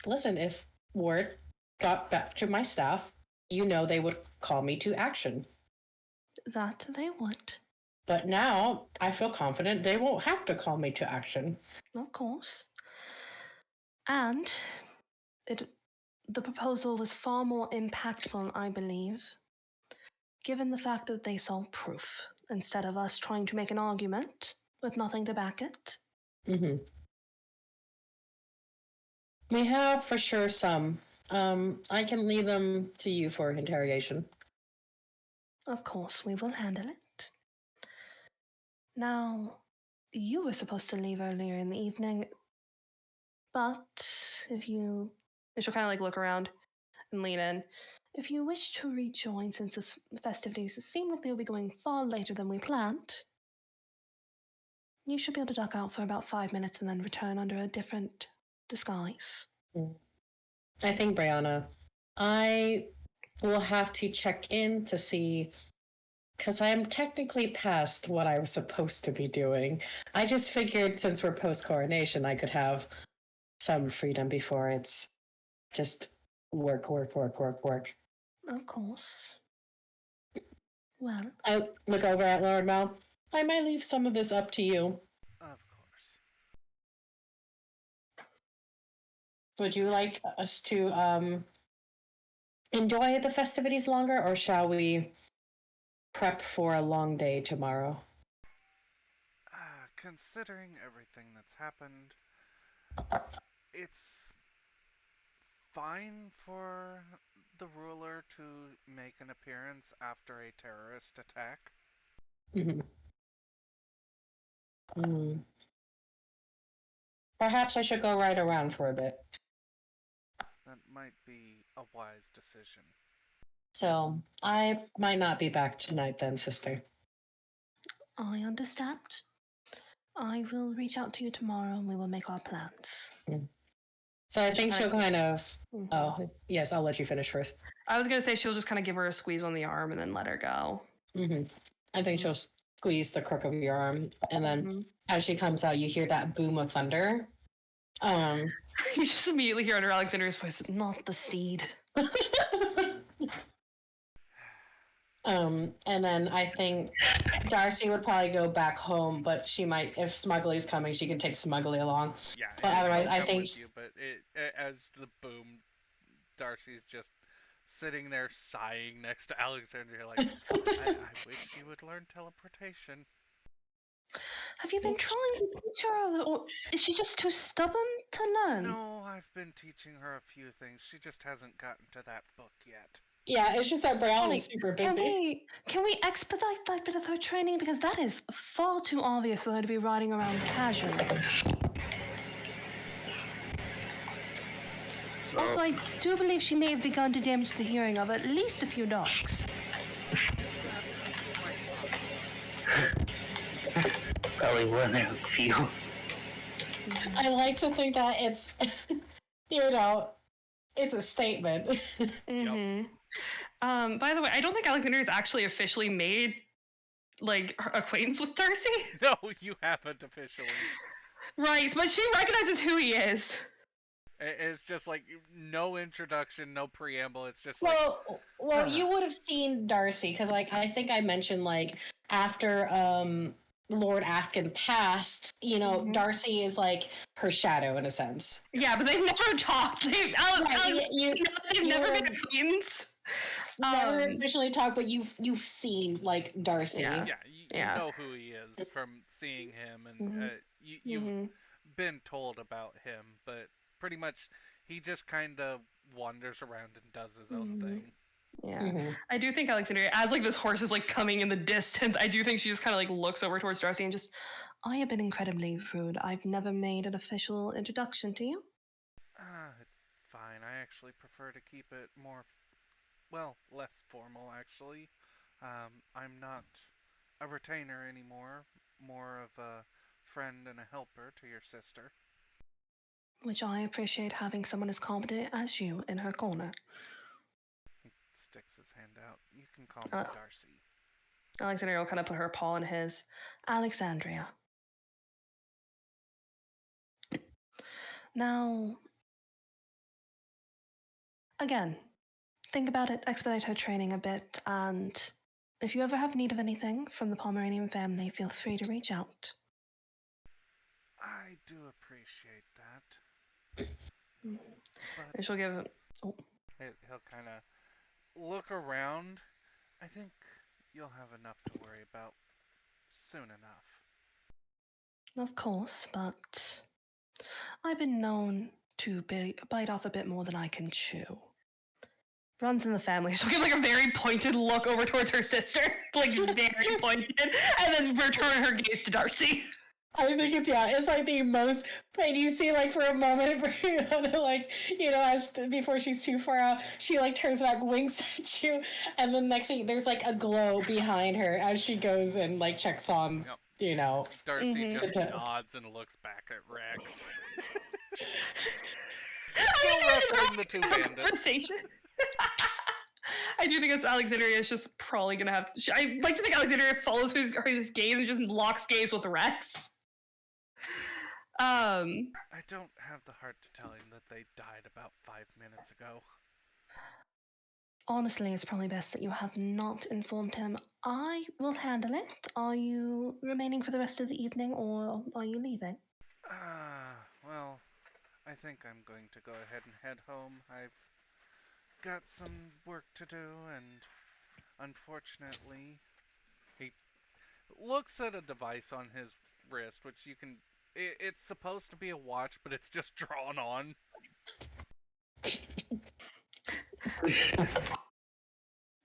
Listen, if word got back to my staff, you know they would call me to action. That they would. But now I feel confident they won't have to call me to action. Of course. And the proposal was far more impactful, I believe, given the fact that they saw proof, instead of us trying to make an argument with nothing to back it. We have for sure some. I can leave them to you for interrogation. Of course, we will handle it. Now, you were supposed to leave earlier in the evening, but if you... She'll kind of like look around and lean in. If you wish to rejoin, since the festivities seem like they'll be going far later than we planned, you should be able to duck out for about 5 minutes and then return under a different disguise. I think, Brianna, I will have to check in to see, because I'm technically past what I was supposed to be doing. I just figured since we're post-coronation, I could have some freedom before it's just work. Of course. Well, I look over at Lord Mal. I might leave some of this up to you. Of course. Would you like us to enjoy the festivities longer, or shall we prep for a long day tomorrow? Considering everything that's happened, it's fine for the ruler to make an appearance after a terrorist attack. Perhaps I should go ride around for a bit. That might be a wise decision. So, I might not be back tonight then, sister. I understand. I will reach out to you tomorrow and we will make our plans. So I think she'll kind of... Oh, yes, I'll let you finish first. I was going to say she'll just kind of give her a squeeze on the arm and then let her go. I think she'll squeeze the crook of your arm, and then as she comes out, you hear that boom of thunder. You just immediately hear under Alexandria's voice, not the steed. And then I think Darcy would probably go back home, but she might, if Smuggly's coming, she can take Smuggly along. Yeah, But otherwise, he'll I come think with you. But as the boom, Darcy's just sitting there sighing next to Alexandria, like, I wish she would learn teleportation. Have you been trying to teach her, or is she just too stubborn to learn? No, I've been teaching her a few things. She just hasn't gotten to that book yet. yeah, it's just that Brown is Like, super Can busy. we expedite that bit of her training, because that is far too obvious for her to be riding around casually. Also, I do believe she may have begun to damage the hearing of at least a few dogs. That's quite possible. Probably one of a few. I like to think that it's, it's a statement. Mm-hmm. By the way, I don't think Alexander has actually officially made like her acquaintance with Darcy. No, you haven't officially. Right, but she recognizes who he is. It's just like no introduction, no preamble. It's just like, Well, you would have seen Darcy because, like, I think I mentioned, like, after Lord Afkin passed, Darcy is like her shadow in a sense. Yeah, but they've never talked. They've never been acquaintance. Never officially talked, but you've seen like Darcy. Yeah. you know who he is from seeing him, and you've been told about him, but pretty much he just kind of wanders around and does his own thing. Yeah, I do think Alexandria, as like this horse is like coming in the distance, I do think she just kind of like looks over towards Darcy and just, I have been incredibly rude. I've never made an official introduction to you. It's fine. I actually prefer to keep it more, less formal actually. I'm not a retainer anymore, more of a friend and a helper to your sister. Which I appreciate, having someone as competent as you in her corner. He sticks his hand out. You can call me Darcy. Alexandria will kind of put her paw in his. Alexandria. Now, again, think about it, expedite her training a bit, and if you ever have need of anything from the Pomeranian family, feel free to reach out. I do appreciate that. And she'll give. Oh. He'll kind of look around. I think you'll have enough to worry about soon enough. Of course, but I've been known to bite off a bit more than I can chew. Runs in the family. She'll give like a very pointed look over towards her sister, like very pointed, and then return her gaze to Darcy. I think it's like the most, and you see like for a moment, Brianna, like, as before she's too far out, she like turns back, winks at you, and then next thing there's like a glow behind her as she goes and like checks on, Darcy just nods and looks back at Rex. Still wrestling the two bandits. I do think it's Alexandria is just probably gonna have. I like to think Alexandria follows his gaze and just locks gaze with Rex. I don't have the heart to tell him that they died about 5 minutes ago. Honestly, it's probably best that you have not informed him. I will handle it. Are you remaining for the rest of the evening, or are you leaving? Well, I think I'm going to go ahead and head home. I've got some work to do, and unfortunately, he looks at a device on his wrist, which you can. It's supposed to be a watch, but it's just drawn on.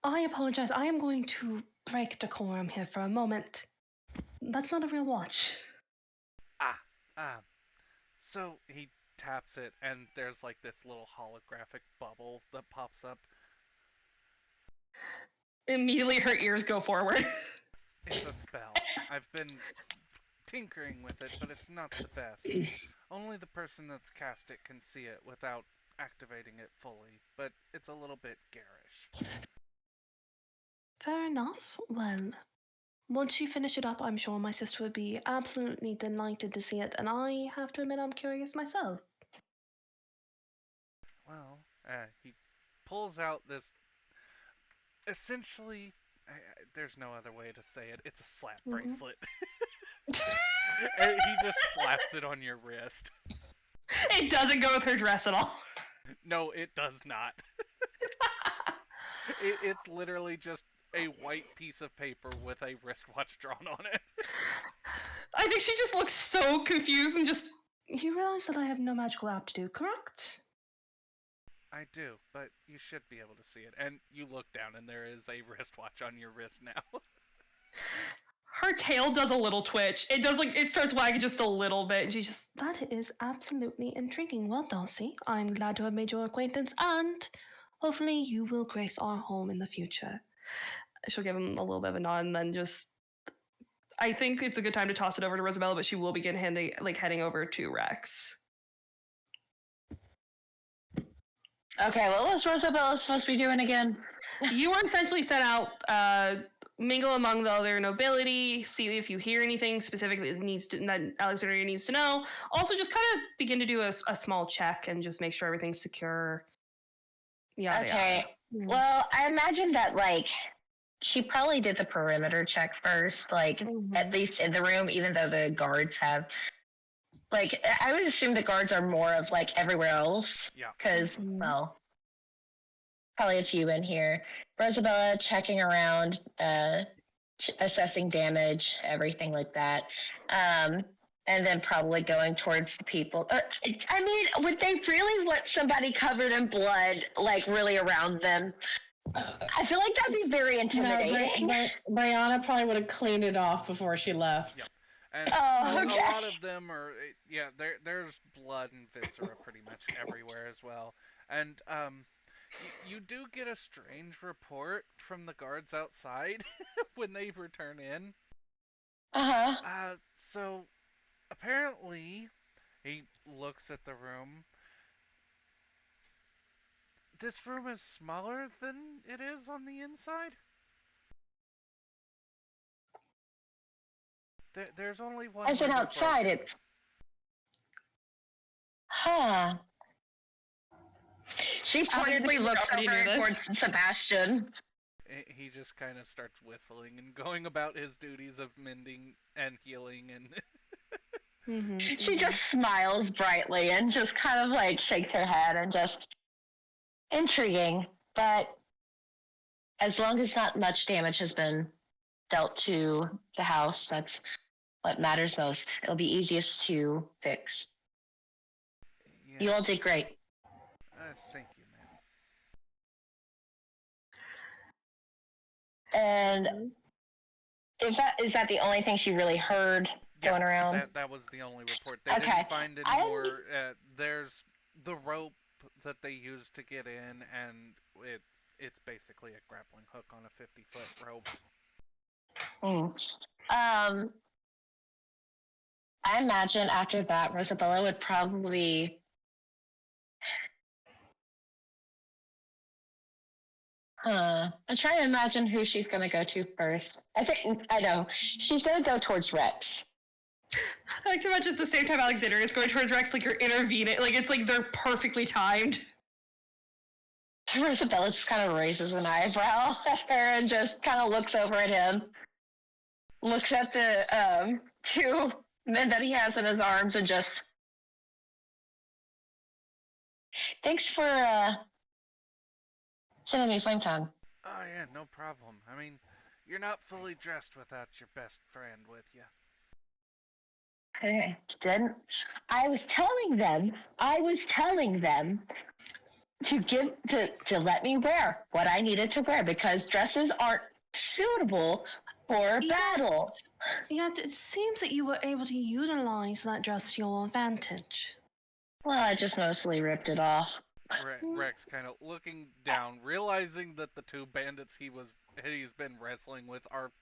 I apologize. I am going to break decorum here for a moment. That's not a real watch. So he taps it, and there's like this little holographic bubble that pops up. Immediately her ears go forward. It's a spell. I've been tinkering with it, but it's not the best. Only the person that's cast it can see it without activating it fully, but it's a little bit garish. Fair enough. Well, once you finish it up, I'm sure my sister would be absolutely delighted to see it, and I have to admit I'm curious myself. Well, he pulls out this. Essentially, There's no other way to say it. It's a slap Mhm. bracelet. And he just slaps it on your wrist. It doesn't go with her dress at all. No, it does not. It's literally just a white piece of paper with a wristwatch drawn on it. I think she just looks so confused and just. You realize that I have no magical aptitude, correct? I do, but you should be able to see it. And you look down, and there is a wristwatch on your wrist now. Her tail does a little twitch. It does it starts wagging just a little bit. And she's just, that is absolutely intriguing. Well, Darcy, I'm glad to have made your acquaintance, and hopefully you will grace our home in the future. She'll give him a little bit of a nod and then just. I think it's a good time to toss it over to Rosabella, but she will begin heading over to Rex. Okay, what was Rosabella supposed to be doing again? You were essentially sent out, mingle among the other nobility, see if you hear anything specifically that Alexandria needs to know. Also, just kind of begin to do a small check and just make sure everything's secure. Yada, Okay. yada. Well, I imagine that she probably did the perimeter check first, Mhm. at least in the room, even though the guards have. I would assume the guards are more of everywhere else. Yeah. Because, Mhm. well, probably a few in here. Rosabella checking around, assessing damage, everything like that. And then probably going towards the people. I mean, would they really want somebody covered in blood, really around them? I feel like that'd be very intimidating. No, Brianna probably would have cleaned it off before she left. Yep. And okay. a lot of them are, there's blood and viscera pretty much everywhere as well. And you do get a strange report from the guards outside when they return in. Uh-huh. So apparently, he looks at the room. This room is smaller than it is on the inside. There's only one. As in window outside, broken. it's. Huh. She pointedly looks already knew over this. towards Sebastian. He just kind of starts whistling and going about his duties of mending and healing and. Mhm, She mhm. just smiles brightly and just kind of shakes her head and just. Intriguing, but as long as not much damage has been dealt to the house, that's what matters most. It'll be easiest to fix. Yeah. You all did great. Thank you, ma'am. And is that the only thing she really heard going around? That was the only report. They Okay. didn't find any more. There's the rope that they used to get in, and it's basically a grappling hook on a 50-foot rope. I imagine after that, Rosabella would probably. I'm trying to imagine who she's going to go to first. I know. She's going to go towards Rex. I like to imagine it's the same time Alexandria is going towards Rex, you're intervening. It's they're perfectly timed. Rosabella just kind of raises an eyebrow at her and just kind of looks over at him. Looks at the two men that he has in his arms and just. Thanks for sending me Flame Tongue. Oh yeah, no problem. I mean, you're not fully dressed without your best friend with you. Okay, didn't. I was telling them to let me wear what I needed to wear because dresses aren't suitable for battle. Yet it seems that you were able to utilize that dress to your advantage. Well, I just mostly ripped it off. Rex kind of looking down, realizing that the two bandits he's been wrestling with are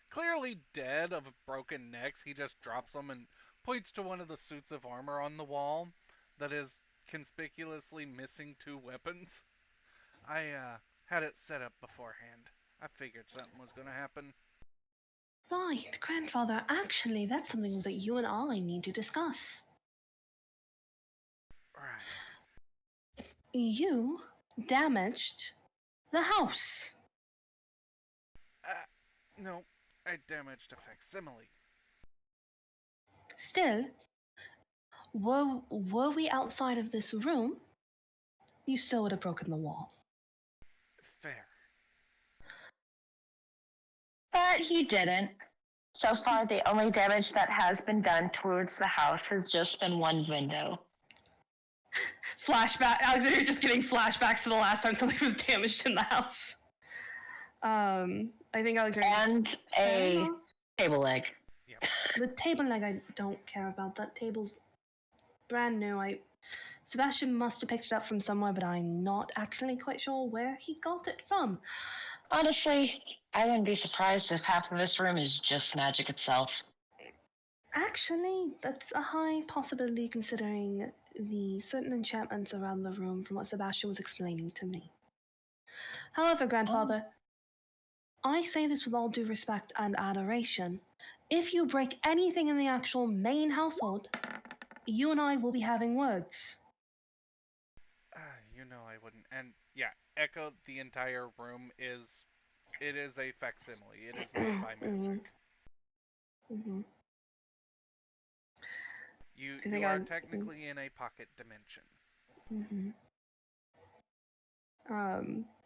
clearly dead of broken necks. He just drops them and points to one of the suits of armor on the wall that is conspicuously missing two weapons. I had it set up beforehand. I figured something was going to happen. Right, grandfather, actually, that's something that you and I need to discuss. Right. You damaged the house. No, I damaged a facsimile. Still, were we outside of this room, you still would have broken the wall. Fair. But he didn't. So far, the only damage that has been done towards the house has just been one window. Flashback. Alexander just getting flashbacks to the last time something was damaged in the house. I think Alexander. And a table leg. Yep. The table leg, I don't care about. That table's brand new. Sebastian must have picked it up from somewhere, but I'm not actually quite sure where he got it from. Honestly, I wouldn't be surprised if half of this room is just magic itself. Actually, that's a high possibility considering the certain enchantments around the room from what Sebastian was explaining to me. However, Grandfather, I say this with all due respect and adoration. If you break anything in the actual main household, you and I will be having words. You know I wouldn't. And yeah, Echo, the entire room is a facsimile. It is made by magic. Mm-hmm. You are technically in a pocket dimension. Mm-hmm.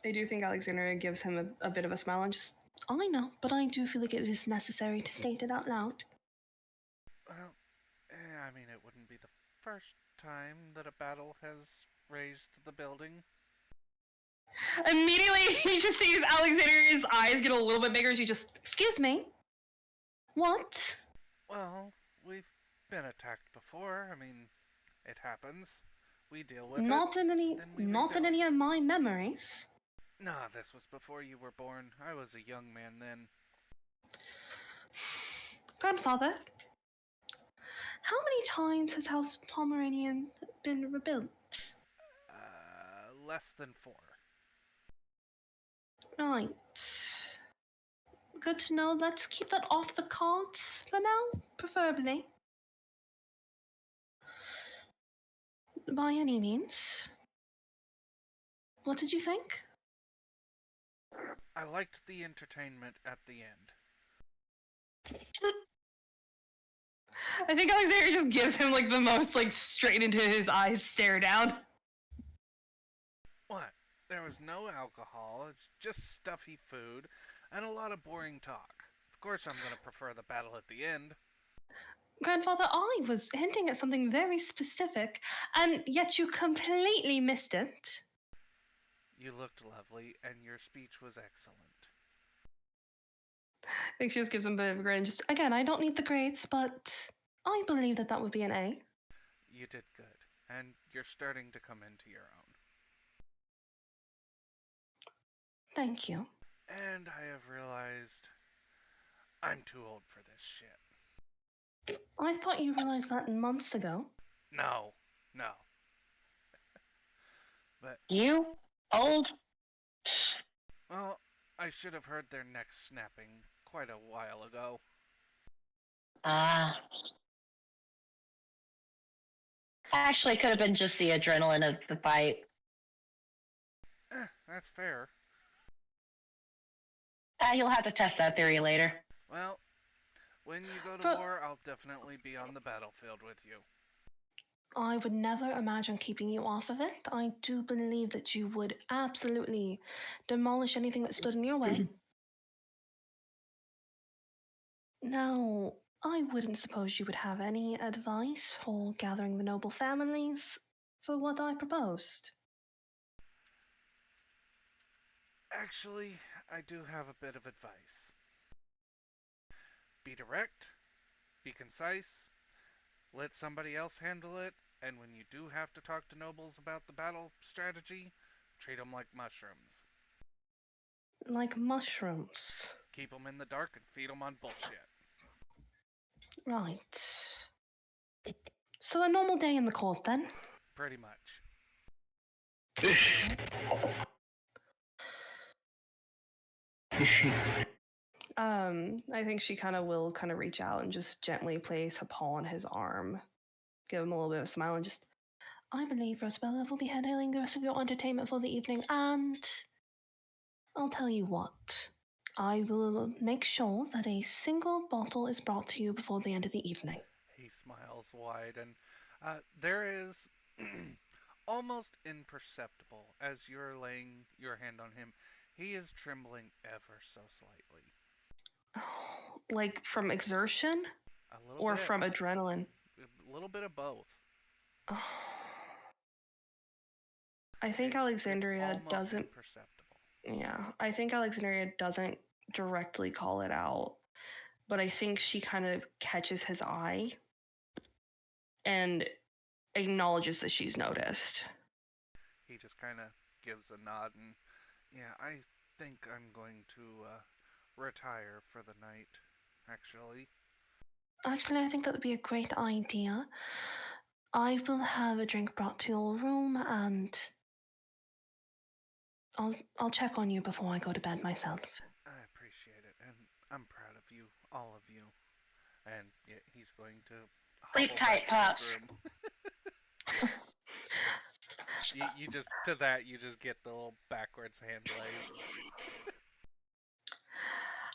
I do think Alexandria gives him a bit of a smile and just, I know, but I do feel like it is necessary to state it out loud. Well, I mean, it wouldn't be the first time that a battle has raised the building. Immediately, he just sees Alexandria's eyes get a little bit bigger. She just, excuse me, what? Well, we've been attacked before. I mean, it happens. We deal with Not it. in any, then we not in rebuild. any of my memories. Nah, this was before you were born. I was a young man then. Grandfather, how many times has House Pomeranian been rebuilt? Less than 4. Right. Good to know. Let's keep that off the cards for now, preferably. By any means. What did you think? I liked the entertainment at the end. I think Alexander just gives him like the most like straight into his eyes stare down. What? There was no alcohol, it's just stuffy food, and a lot of boring talk. Of course I'm gonna prefer the battle at the end. Grandfather, I was hinting at something very specific, and yet you completely missed it. You looked lovely, and your speech was excellent. I think she just gives him a bit of a grin. Just, again, I don't need the grades, but I believe that would be an A. You did good, and you're starting to come into your own. Thank you. And I have realized I'm too old for this shit. I thought you realized that months ago. No. But You? Old? well, I should have heard their necks snapping quite a while ago. Actually, could have been just the adrenaline of the fight. That's fair. You'll have to test that theory later. Well, when you go to war, I'll definitely be on the battlefield with you. I would never imagine keeping you off of it. I do believe that you would absolutely demolish anything that stood in your way. Now, I wouldn't suppose you would have any advice for gathering the noble families for what I proposed. Actually, I do have a bit of advice. Be direct, be concise, let somebody else handle it, and when you do have to talk to nobles about the battle strategy, treat them like mushrooms. Like mushrooms. Keep them in the dark and feed them on bullshit. Right. So a normal day in the court then? Pretty much. I think she will reach out and just gently place her paw on his arm, give him a little bit of a smile, and just, I believe Rosabella will be handling the rest of your entertainment for the evening, and I'll tell you what, I will make sure that a single bottle is brought to you before the end of the evening. He smiles wide, and there is almost imperceptible as you're laying your hand on him. He is trembling ever so slightly. Like from exertion A little or bit. from adrenaline? A little bit of both. I think It's Alexandria almost doesn't. imperceptible. Yeah, I think Alexandria doesn't directly call it out, but I think she kind of catches his eye and acknowledges that she's noticed. He just kind of gives a nod and, yeah, I think I'm going to retire for the night, actually. Actually, I think that would be a great idea. I will have a drink brought to your room, and I'll check on you before I go to bed myself. I appreciate it, and I'm proud of you, all of you. And yeah, he's going to Sleep hobble tight, back to his Pops. room. you just to that you just get the little backwards hand wave.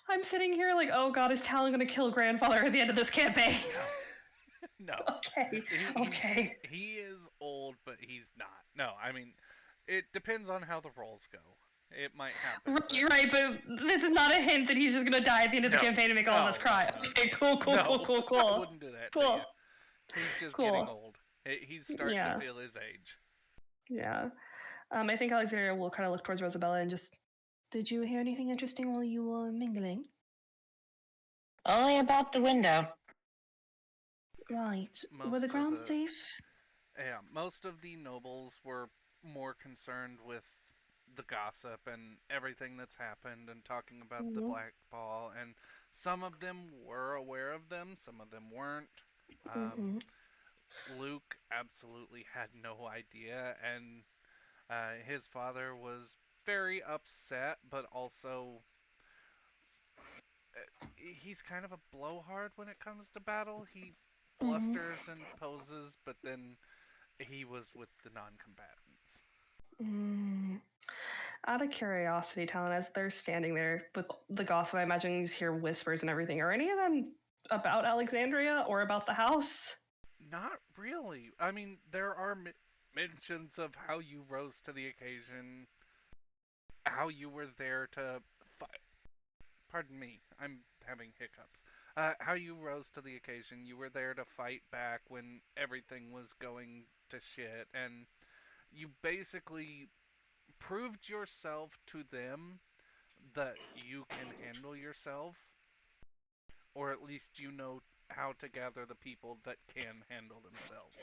I'm sitting here like, oh god, is Talon gonna kill grandfather at the end of this campaign? No. Okay. Okay. He is old, but he's not. No, I mean, it depends on how the rolls go. It might happen. Right, but this is not a hint that he's just gonna die at the end of the campaign and make all of us cry. No. Okay, cool. I wouldn't do that. Cool. To you. He's just getting old. He's starting to feel his age. Yeah. I think Alexandria will kind of look towards Rosabella and just, did you hear anything interesting while you were mingling? Only about the window. Right. Were the grounds safe? Yeah, most of the nobles were more concerned with the gossip and everything that's happened and talking about the Black Ball, and some of them were aware of them, some of them weren't. Luke absolutely had no idea, and his father was very upset, but also he's kind of a blowhard when it comes to battle. He blusters and poses, but then he was with the non-combatants. Out of curiosity, Talon, as they're standing there with the gossip, I imagine you just hear whispers and everything. Are any of them about Alexandria or about the house? Not really. I mean, there are mentions of how you rose to the occasion, how you were there to fight. Pardon me, I'm having hiccups. How you rose to the occasion. You were there to fight back when everything was going to shit, and you basically proved yourself to them that you can handle yourself, or at least you know how to gather the people that can handle themselves.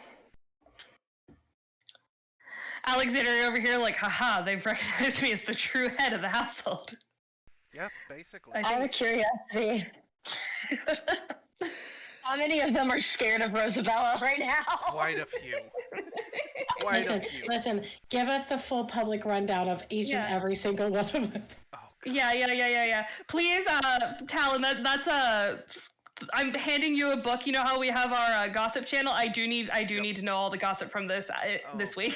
Alexandria over here like, haha, they've recognized me as the true head of the household. Yeah, basically. Out of curiosity, how many of them are scared of Rosabella right now? Quite a few. Listen, give us the full public rundown of each and every single one of them. Oh, God. Yeah. Please, Talon, that's I'm handing you a book. You know how we have our gossip channel? I do need to know all the gossip from this week.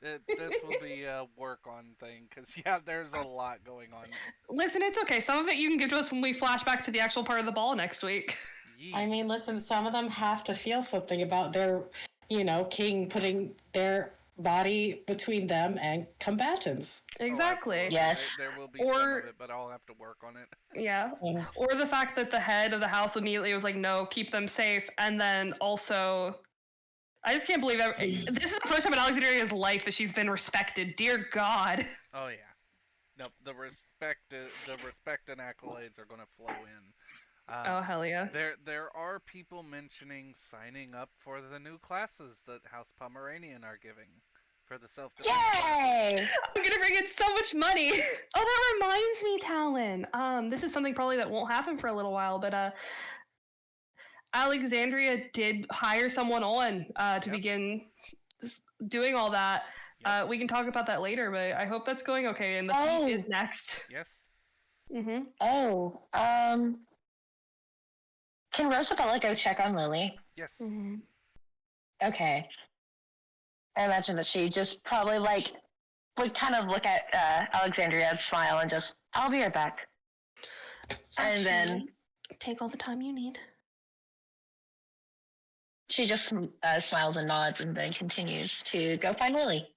This will be a work-on thing, because, yeah, there's a lot going on. Listen, it's okay. Some of it you can give to us when we flash back to the actual part of the ball next week. Yeah. I mean, listen, some of them have to feel something about their, king putting their body between them and combatants. Exactly. Yes. There will be some of it, but I'll have to work on it. Yeah. Or the fact that the head of the house immediately was like, no, keep them safe. And then also, I just can't believe this is the first time in Alexandria's life that she's been respected. Dear God. Oh, yeah. No, the respect and accolades are going to flow in. Oh, hell yeah. There are people mentioning signing up for the new classes that House Pomeranian are giving for the self-defense classes. I'm gonna bring in so much money. Oh, that reminds me, Talon. This is something probably that won't happen for a little while, but Alexandria did hire someone on to begin doing all that. Yep. We can talk about that later, but I hope that's going okay. And the feat is next. Yes. Can Rosabella go check on Lily? Yes. Okay. I imagine that she just probably would kind of look at Alexandria and smile and just, I'll be right back. And then take all the time you need. she just smiles and nods and then continues to go find Lily.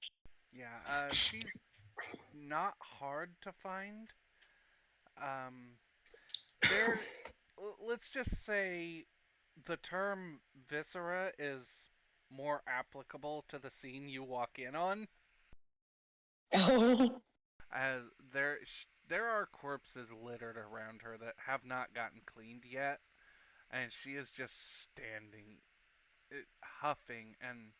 Yeah, she's not hard to find. There, let's just say the term viscera is more applicable to the scene you walk in on, Oh. as there are corpses littered around her that have not gotten cleaned yet, and she is just standing, huffing, and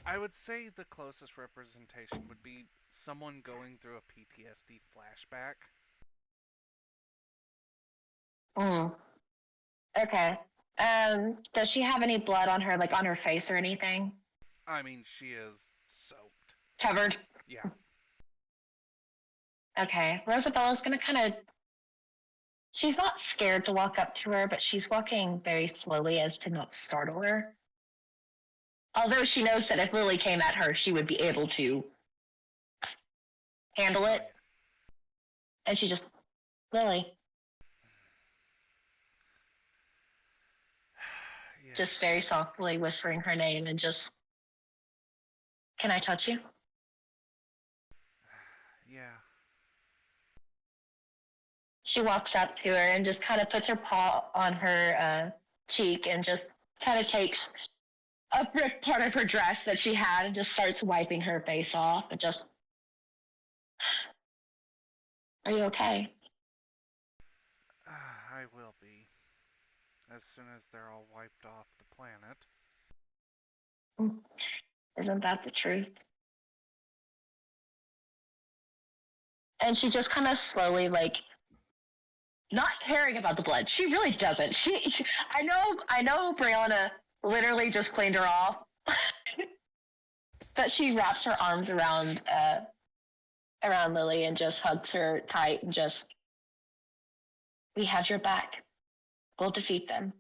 I would say the closest representation would be someone going through a PTSD flashback. Okay. Does she have any blood on her, like on her face or anything? I mean, she is soaked. Covered? Yeah. Okay. Rosabella's gonna kind of. She's not scared to walk up to her, but she's walking very slowly as to not startle her. Although she knows that if Lily came at her, she would be able to handle it. Oh, And she just, Lily, yeah. Yes. just very softly whispering her name and just, can I touch you? Yeah. She walks up to her and just kind of puts her paw on her cheek and just kind of takes a part of her dress that she had and just starts wiping her face off and just, are you okay? I will be. As soon as they're all wiped off the planet. Isn't that the truth? And she just kind of slowly, like, not caring about the blood. She really doesn't. I know Brianna literally just cleaned her off. But she wraps her arms around Lily and just hugs her tight and just, we have your back. We'll defeat them.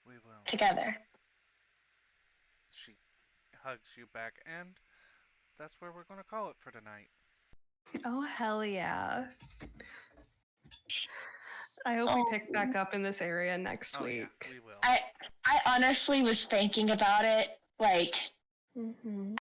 We will. Together. She hugs you back, and that's where we're going to call it for tonight. Oh, hell yeah. I hope we pick back up in this area next Oh, week. yeah, we will. I honestly was thinking about it, like,